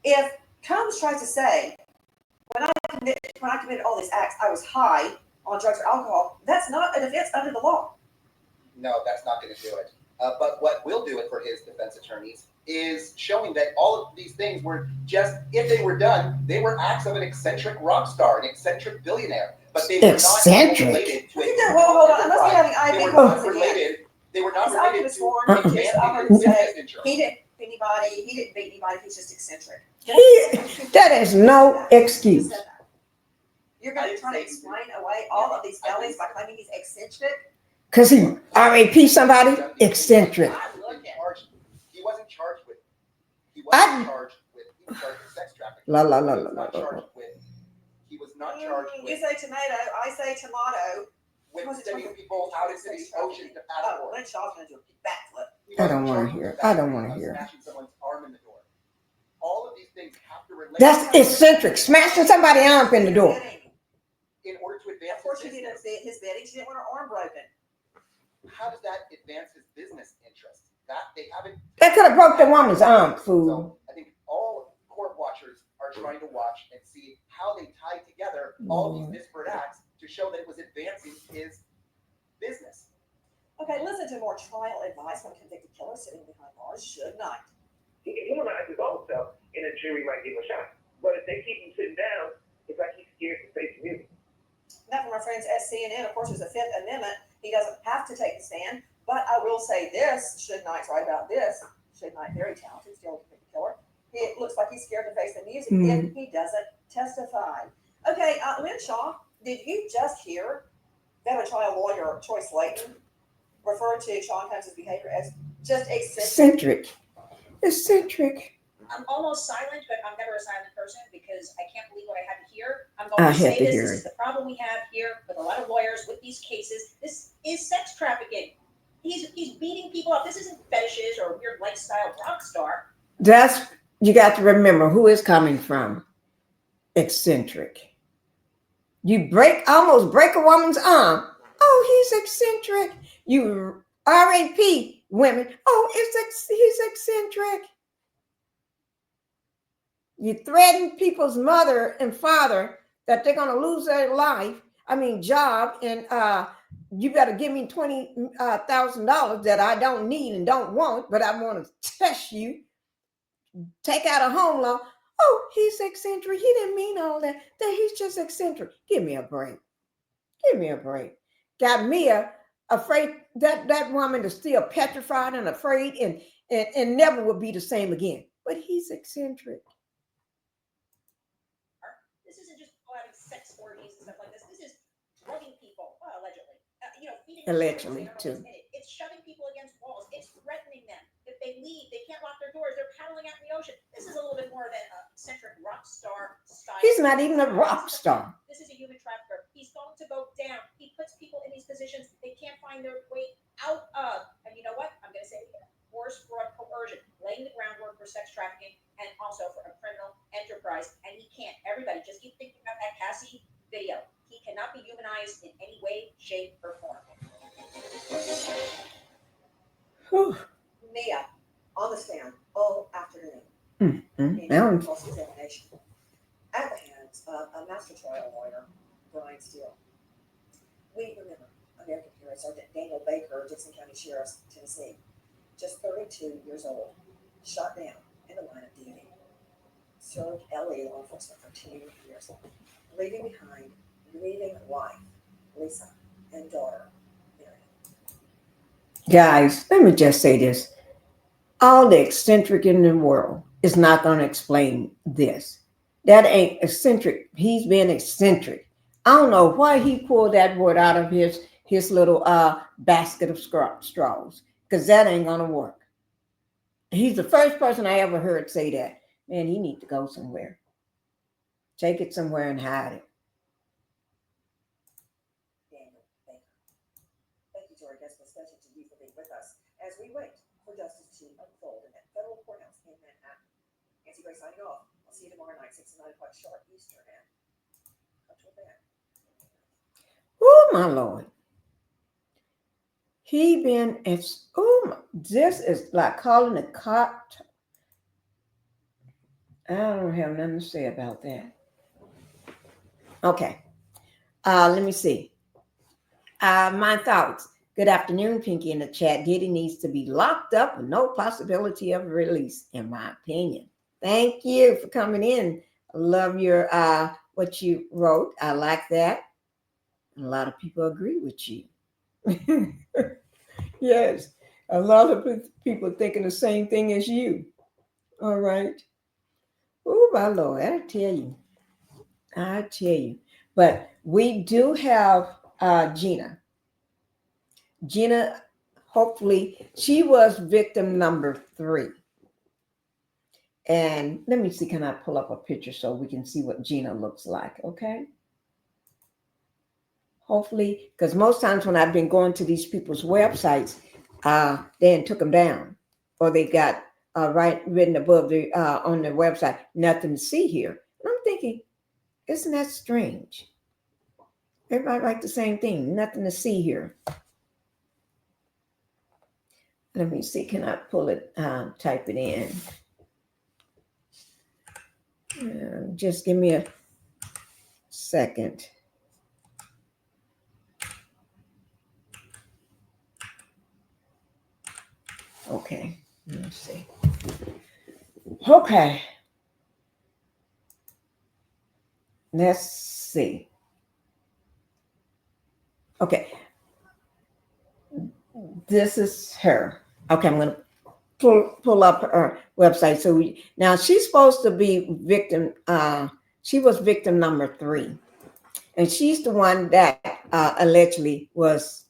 Speaker 3: If Combs tries to say, when I committed all these acts, I was high on drugs or alcohol, that's not a defense under the law.
Speaker 11: No, that's not going to do it. But what will do it for his defense attorneys is showing that all of these things were just, if they were done, they were acts of an eccentric rock star, an eccentric billionaire. But they were not related to a
Speaker 3: hold on. I must be having
Speaker 11: They were not related. They were not related to a man in his business interest.
Speaker 3: He didn't beat anybody. He's just eccentric.
Speaker 2: That is no excuse.
Speaker 3: You're going to try to explain away all of these felonies by claiming he's eccentric?
Speaker 2: Because he RAP somebody? Eccentric.
Speaker 11: He wasn't charged with. He wasn't charged with sex trafficking. He was not charged with.
Speaker 3: You say tomato, I say tomato.
Speaker 11: With sending people out into the ocean to passport.
Speaker 3: Lynn Shaw's going to do a backflip.
Speaker 2: I don't want to hear it. I don't want to hear it.
Speaker 11: Smashing someone's arm in the door. All of these things have to relate.
Speaker 2: That's eccentric. Smashing somebody's arm in the door.
Speaker 11: In order to advance.
Speaker 3: Of course, she didn't see his bidding. She didn't want her arm broken.
Speaker 11: How does that advance his business interests? That they haven't.
Speaker 2: That could have broke the woman's arm, fool.
Speaker 11: So I think all court watchers are trying to watch and see how they tie together all these disparate acts to show that it was advancing his business.
Speaker 3: Okay, listen to more trial advice from convicted killer sitting behind bars. Suge Knight.
Speaker 14: He can humanize his own self, and a jury might give him a shot. But if they keep him sitting down, it's like he's scared to face the music.
Speaker 3: That from our friends at CNN. Of course, there's a Fifth Amendment. He doesn't have to take the stand. But I will say this, Suge Knight's right about this. Suge Knight, very talented, still a convicted killer. It looks like he's scared to face the music if he doesn't testify. Okay, Lynn Shaw, did you just hear veteran trial lawyer Troy Slayton refer to Sean Combs' behavior as just eccentric?
Speaker 2: Eccentric.
Speaker 7: I'm almost silent, but I'm never a silent person because I can't believe what I had to hear. I'm going to say this. This is the problem we have here with a lot of lawyers with these cases. This is sex trafficking. He's beating people up. This isn't fetishes or weird lifestyle rock star.
Speaker 2: That's, you got to remember who it's coming from. Eccentric. You almost break a woman's arm. Oh, he's eccentric. You RAP women. Oh, he's eccentric. You threaten people's mother and father that they're going to lose their job, and you better give me $20,000 that I don't need and don't want, but I want to test you. Take out a home loan. Oh, he's eccentric. He didn't mean all that. That he's just eccentric. Give me a break. Give me a break. Got Mia afraid that woman is still petrified and afraid and never will be the same again. But he's eccentric.
Speaker 7: This isn't just having sex orgies and stuff like this. This is drugging people, allegedly. Feeding
Speaker 2: Allegedly, too.
Speaker 7: It's shoving people against walls. It's threatening them. If they leave, they can't lock their doors. They're paddling out in the ocean. This is a little bit more of an eccentric rock star style.
Speaker 2: He's not even a rock star.
Speaker 7: This is a human trafficker. He's going to go down. He puts people in these positions they can't find their way out of. And you know what? I'm going to say it again. Force, fraud, coercion, laying the groundwork for sex trafficking and also for a criminal enterprise. And he can't. Everybody, just keep thinking about that Cassie video. He cannot be humanized in any way, shape, or form.
Speaker 3: Mia, on the stand all afternoon.
Speaker 2: Now
Speaker 3: False examination at the hands of a master trial lawyer, Brian Steele. We remember American hero, Sergeant Daniel Baker, Dixon County Sheriff, Tennessee, just 32 years old, shot down in the line of duty. Served LA law enforcement for 2 years, leaving behind grieving wife, Lisa, and daughter, Miriam.
Speaker 2: Guys, let me just say this. All the eccentric in the world is not going to explain this. That ain't eccentric. He's been eccentric. I don't know why he pulled that word out of his little basket of straws, because that ain't going to work. He's the first person I ever heard say that. Man, he need to go somewhere. Take it somewhere and hide it.
Speaker 3: Daniel Baker. Thank you to our guest, especially to you for being with us as we wait for justice to unfold in that federal courthouse in Manhattan. Nancy Grace signing off. I'll see you tomorrow night, 6 to 9 o'clock sharp Eastern. And until then.
Speaker 2: Oh my Lord. This is like calling a cop. I don't have nothing to say about that. Okay. Let me see. My thoughts. Good afternoon, Pinkie in the chat. Diddy needs to be locked up with no possibility of release, in my opinion. Thank you for coming in. I love your what you wrote. I like that. A lot of people agree with you. Yes, a lot of people thinking the same thing as you. All right. Oh, my Lord, I tell you. But we do have Gina. Gina, hopefully, she was victim number 3. And let me see, can I pull up a picture so we can see what Gina looks like, okay? Hopefully, because most times when I've been going to these people's websites, they took them down, or they got written above on their website, nothing to see here. And I'm thinking, isn't that strange? Everybody write the same thing, nothing to see here. Let me see, can I pull it, type it in? Just give me a second. Okay, let's see. Okay. Let's see. Okay. This is her. Okay, I'm going to pull up her website. So now she's supposed to be victim. She was victim number 3. And she's the one that allegedly was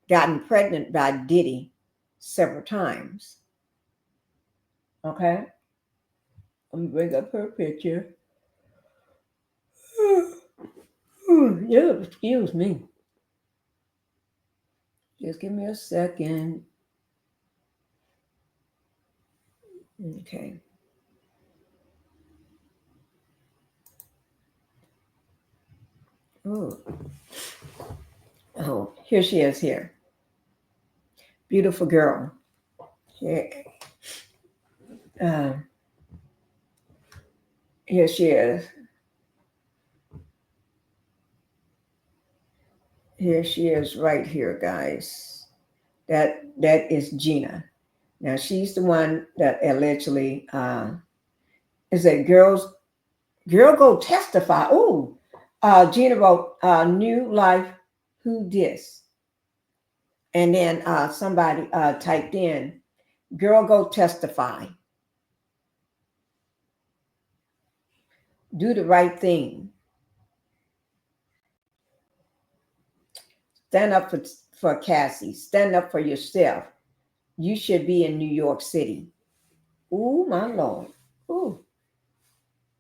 Speaker 2: gotten pregnant by Diddy several times. Okay. Let me bring up her picture. Yeah, excuse me. Just give me a second. Okay. Oh, here she is here. Beautiful girl. Here she is. Here she is right here, guys. That is Gina. Now she's the one that allegedly is a girl go testify. Oh, Gina wrote New Life, Who Dis? And then somebody typed in, girl go testify. Do the right thing. Stand up for Cassie. Stand up for yourself. You should be in New York City. Oh, my Lord. Ooh.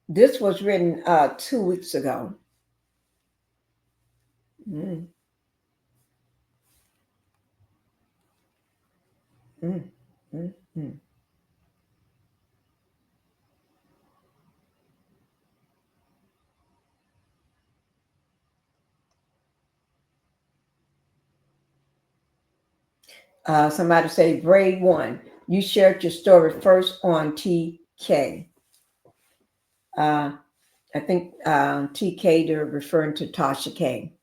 Speaker 2: This was written 2 weeks ago. Mm. Mm. Mm. Mm. Somebody say, Brave One, you shared your story first on TK. I think TK, they're referring to Tasha K.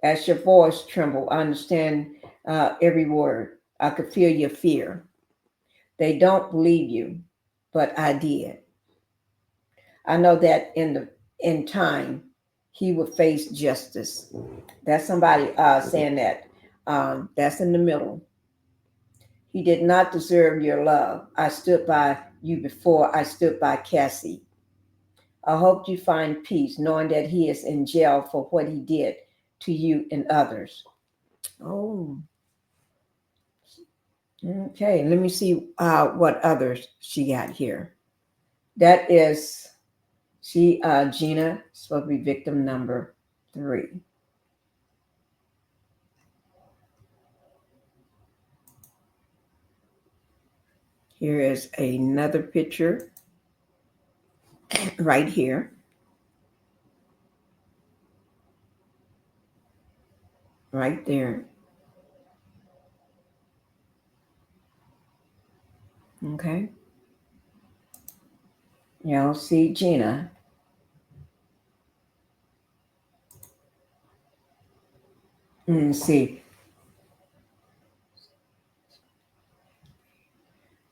Speaker 2: As your voice trembled, I understand every word. I could feel your fear. They don't believe you, but I did. I know that in time, he would face justice. That's somebody saying that. That's in the middle. He did not deserve your love. I stood by you before I stood by Cassie. I hope you find peace knowing that he is in jail for what he did to you and others. Oh, okay. Let me see what others she got here. That is Gina, supposed to be victim number 3. Here is another picture right here. Right there. Okay. Y'all see Gina. Let's see.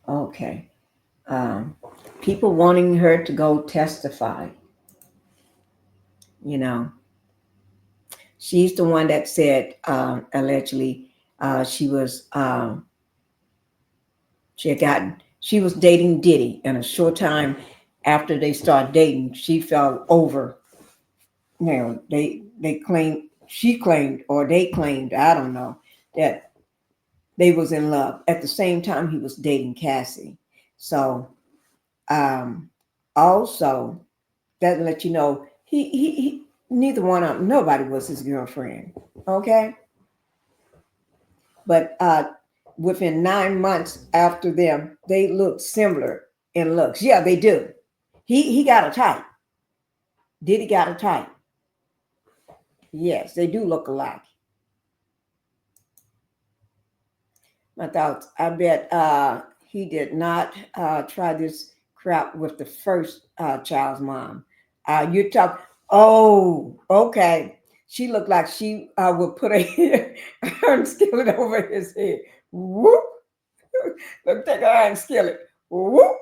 Speaker 2: Okay. People wanting her to go testify. You know, she's the one that said allegedly she was she was dating Diddy, and a short time after they started dating, she fell over. You know, they claimed she claimed or they claimed, I don't know, that they was in love at the same time he was dating Cassie. So also that let you know he neither one of them, nobody was his girlfriend. Okay. But within 9 months after them, they look similar in looks. Yeah, they do. He got a type. Diddy got a type. Yes, they do look alike. My thoughts. I bet he did not try this crap with the first child's mom. You talk. Oh, okay. She looked like she would put a iron skillet over his head. Whoop. Look, take an iron skillet. Whoop.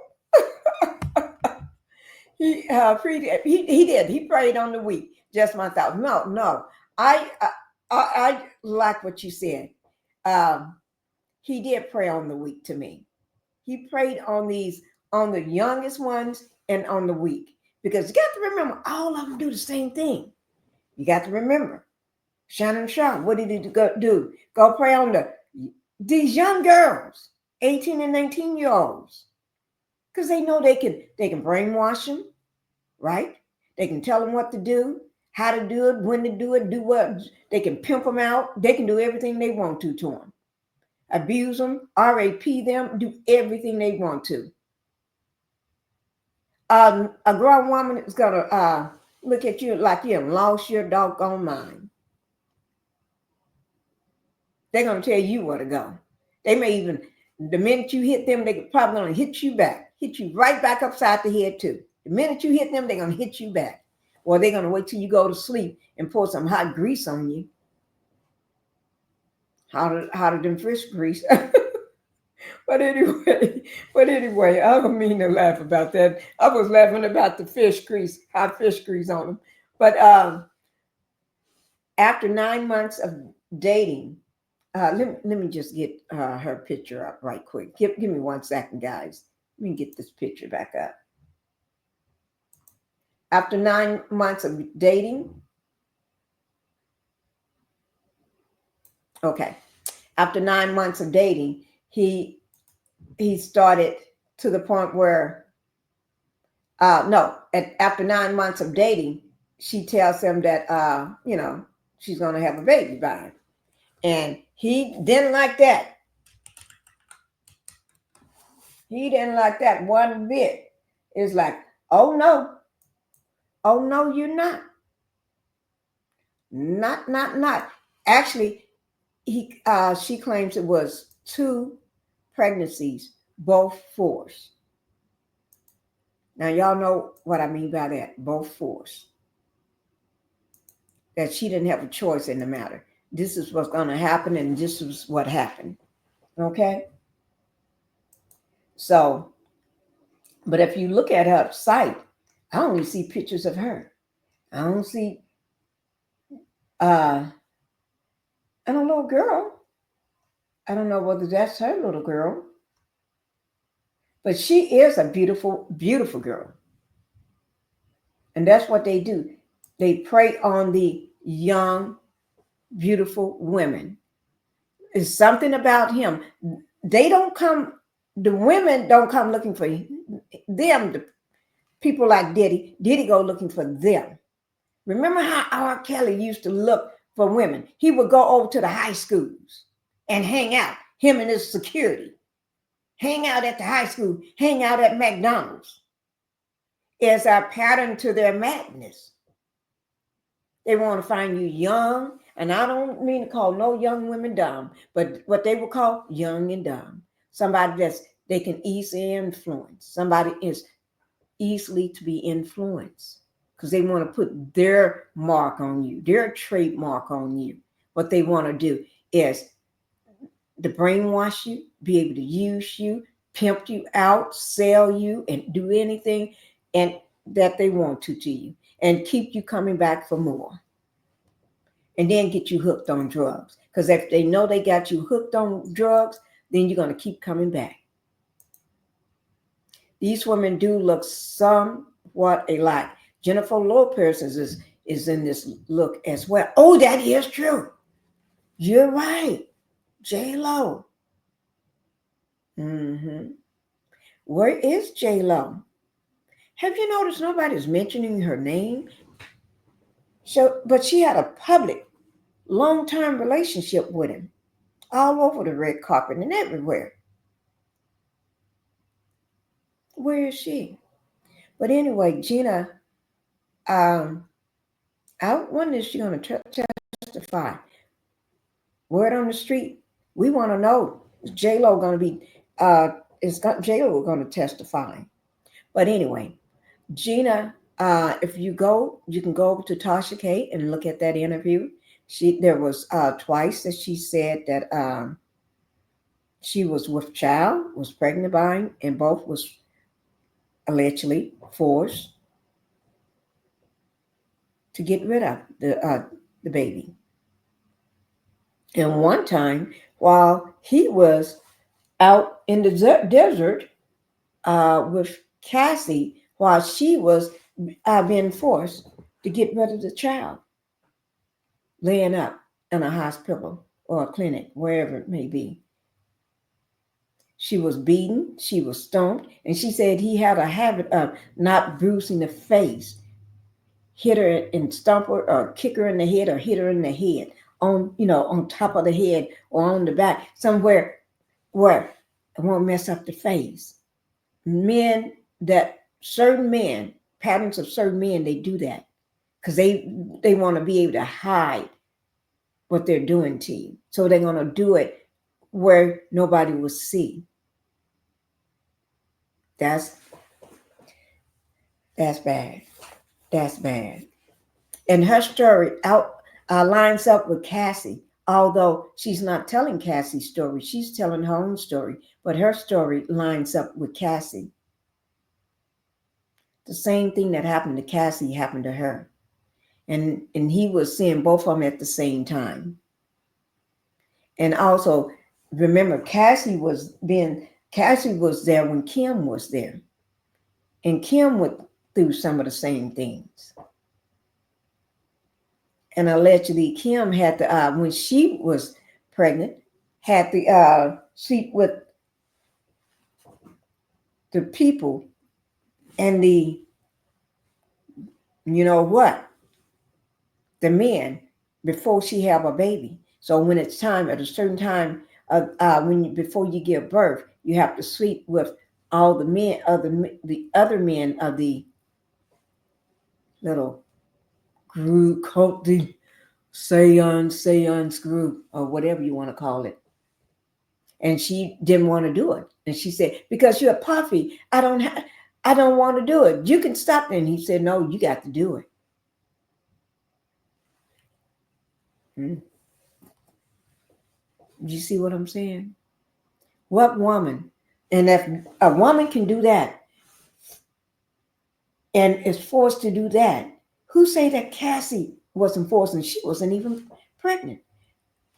Speaker 2: He did. He prayed on the week. Just my thoughts. No. I like what you said. He did pray on the weak to me. He prayed on the youngest ones and on the weak. Because you got to remember, all of them do the same thing. You got to remember. Shannon Sharp, what did he do? Go pray on these young girls, 18 and 19-year-olds. Because they know they can brainwash them, right? They can tell them what to do, how to do it, when to do it, do what. They can pimp them out. They can do everything they want to them. Abuse them, RAP them, do everything they want to. A grown woman is going to look at you like you have lost your doggone mind. They're going to tell you where to go. They may even, the minute you hit them, they're probably going to hit you back. Hit you right back upside the head too. The minute you hit them, they're going to hit you back. Or they're going to wait till you go to sleep and pour some hot grease on you. Hotter than fish grease. But anyway, I don't mean to laugh about that. I was laughing about the fish grease, hot fish grease on them. But after 9 months of dating, let me just get her picture up right quick. Give me 1 second, guys. Let me get this picture back up. After 9 months of dating, okay. After 9 months of dating, he started to the point where, after 9 months of dating, she tells him that, she's going to have a baby by him. And he didn't like that. He didn't like that one bit. It's like, oh no, you're not. Not. Actually, she claims it was 2 pregnancies, both forced. Now, y'all know what I mean by that, both forced. that she didn't have a choice in the matter. This is what's going to happen, and this is what happened. Okay? So, but if you look at her site, I only see pictures of her. I don't see and a little girl. I don't know whether that's her little girl. But she is a beautiful, beautiful girl. And that's what they do. They prey on the young, beautiful women. It's something about him. They don't come, the women don't come looking for them. The people like Diddy. Diddy go looking for them. Remember how R. Kelly used to look for women? He would go over to the high schools and hang out, him and his security. Hang out at the high school, hang out at McDonald's. Is our pattern to their madness. They want to find you young, and I don't mean to call no young women dumb, but what they will call young and dumb. Somebody that's they can easily influence. Somebody is easily to be influenced because they want to put their mark on you, their trademark on you. What they want to do is to brainwash you, be able to use you, pimp you out, sell you, and do anything and that they want to you, and keep you coming back for more. And then get you hooked on drugs. Because if they know they got you hooked on drugs, then you're going to keep coming back. These women do look somewhat alike. Jennifer Lopez is in this look as well. Oh, that is true. You're right. J-Lo. Where is J-Lo? Have you noticed nobody's mentioning her name? But she had a public, long-term relationship with him, all over the red carpet and everywhere. Where is she? But anyway, Gina, I wonder if she's going to testify. Word on the street, we want to know, is J-Lo going to be, J-Lo going to testify? But anyway, Gina, if you go, you can go over to Tasha K and look at that interview. There was twice that she said that she was with child, was pregnant by him, and both was allegedly forced to get rid of the baby. And one time, while he was out in the desert with Cassie, while she was being forced to get rid of the child, laying up in a hospital or a clinic, wherever it may be. She was beaten, she was stomped, and she said he had a habit of not bruising the face, hit her and stomp her or kick her in the head or hit her in the head, on top of the head or on the back, somewhere where it won't mess up the face. Certain men, patterns of certain men, they do that because they want to be able to hide what they're doing to you. So they're going to do it where nobody will see. That's bad. That's bad. And her story lines up with Cassie, although she's not telling Cassie's story. She's telling her own story, but her story lines up with Cassie. The same thing that happened to Cassie happened to her. And he was seeing both of them at the same time. And also, remember, Cassie was there when Kim was there. And Kim went through some of the same things. And allegedly, Kim had when she was pregnant, had the seat with the people and the men before she have a baby. So when it's time, at a certain time, before you give birth, you have to sleep with all the men of the other men of the little group, called the seance group, or whatever you want to call it. And she didn't want to do it. And she said, because you're a puffy, I don't want to do it. You can stop. And he said, no, you got to do it. You see what I'm saying? What woman? And if a woman can do that and is forced to do that, who say that Cassie wasn't forced and she wasn't even pregnant?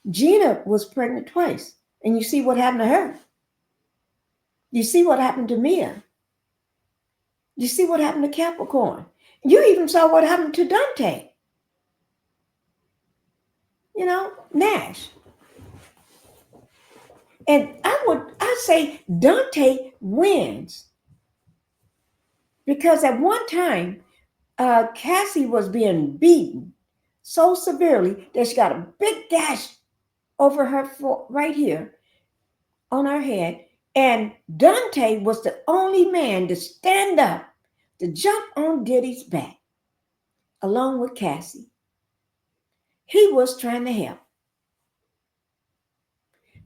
Speaker 2: Gina was pregnant twice. And you see what happened to her. You see what happened to Mia. You see what happened to Capricorn. You even saw what happened to Dante. You know, Nash. And I say Dante wins. Because at one time, Cassie was being beaten so severely that she got a big gash over her right here on her head. And Dante was the only man to stand up, to jump on Diddy's back, along with Cassie. He was trying to help.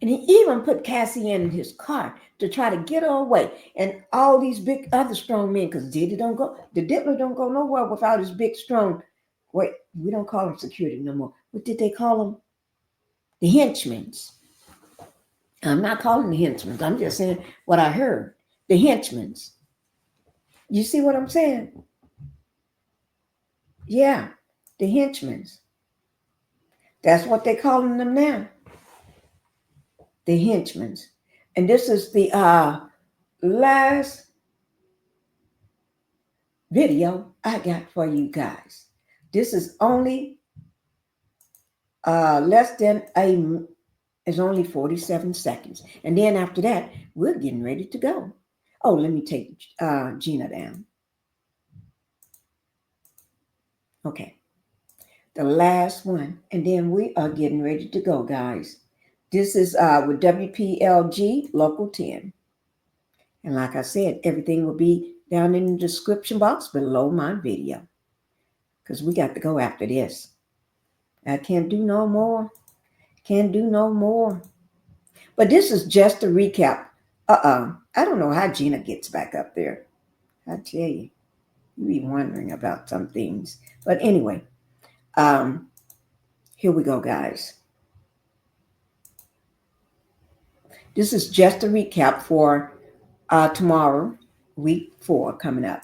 Speaker 2: And he even put Cassie in his car to try to get her away. And all these big other strong men, because the Diddler don't go nowhere without his big strong, wait, we don't call them security no more. What did they call them? The henchmen. I'm not calling the henchmen. I'm just saying what I heard. The henchmen. You see what I'm saying? Yeah, the henchmen. That's what they're calling them now. The henchmen. And this is the last video I got for you guys. This is only less than it's only 47 seconds. And then after that, we're getting ready to go. Oh, let me take Gina down. Okay. The last one. And then we are getting ready to go, guys. This is with WPLG Local 10. And like I said, everything will be down in the description box below my video. Because we got to go after this. I can't do no more. Can't do no more. But this is just a recap. I don't know how Gina gets back up there. I tell you. You be wondering about some things. But anyway, here we go, guys. This is just a recap for tomorrow, week 4 coming up.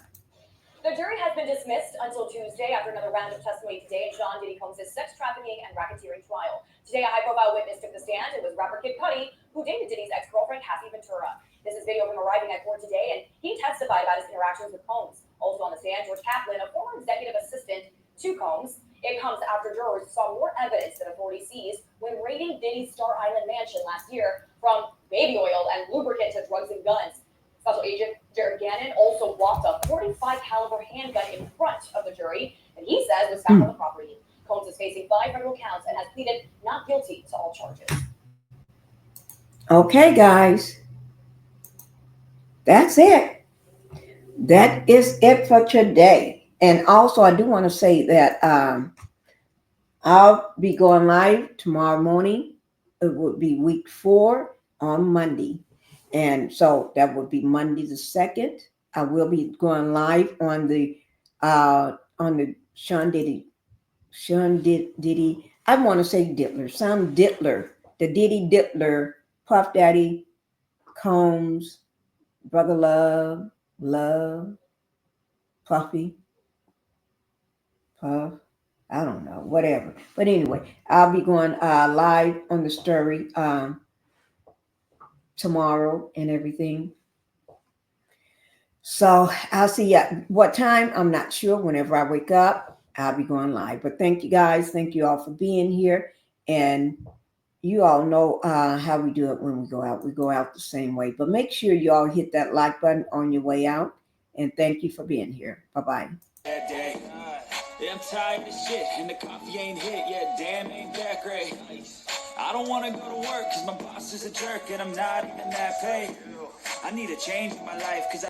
Speaker 12: The jury has been dismissed until Tuesday after another round of testimony today in Sean Diddy Combs' sex trafficking and racketeering trial. Today, a high-profile witness took the stand. It was rapper Kid Cudi, who dated Diddy's ex-girlfriend, Cassie Ventura. This is video of him arriving at court today, and he testified about his interactions with Combs. Also on the stand, George Kaplan, a former executive assistant to Combs. It comes after jurors saw more evidence that authorities seized when raiding Diddy's Star Island mansion last year, from baby oil and lubricant to drugs and guns. Special Agent Jared Gannon also walked a .45 caliber handgun in front of the jury, and he says was found on the property. Combs is facing 5 federal counts and has pleaded not guilty to all charges.
Speaker 2: Okay, guys. That's it. That is it for today. And also, I do want to say that I'll be going live tomorrow morning. It would be week 4 on Monday. And so that would be Monday the 2nd. I will be going live on the Sean Diddy, I want to say Diddler, Sean Diddler, the Diddy Diddler, Puff Daddy, Combs, Brother Love, Puffy, Puff, I don't know, whatever. But anyway, I'll be going live on the story tomorrow and everything. So I'll see you at what time. I'm not sure. Whenever I wake up, I'll be going live. But thank you guys. Thank you all for being here. And you all know how we do it when we go out. We go out the same way. But make sure you all hit that like button on your way out. And thank you for being here. Bye-bye.
Speaker 1: Yeah, I'm tired of shit, and the coffee ain't hit yet. Damn, ain't that great. I don't want to go to work, cause my boss is a jerk, and I'm not even that paid. I need a change in my life, cause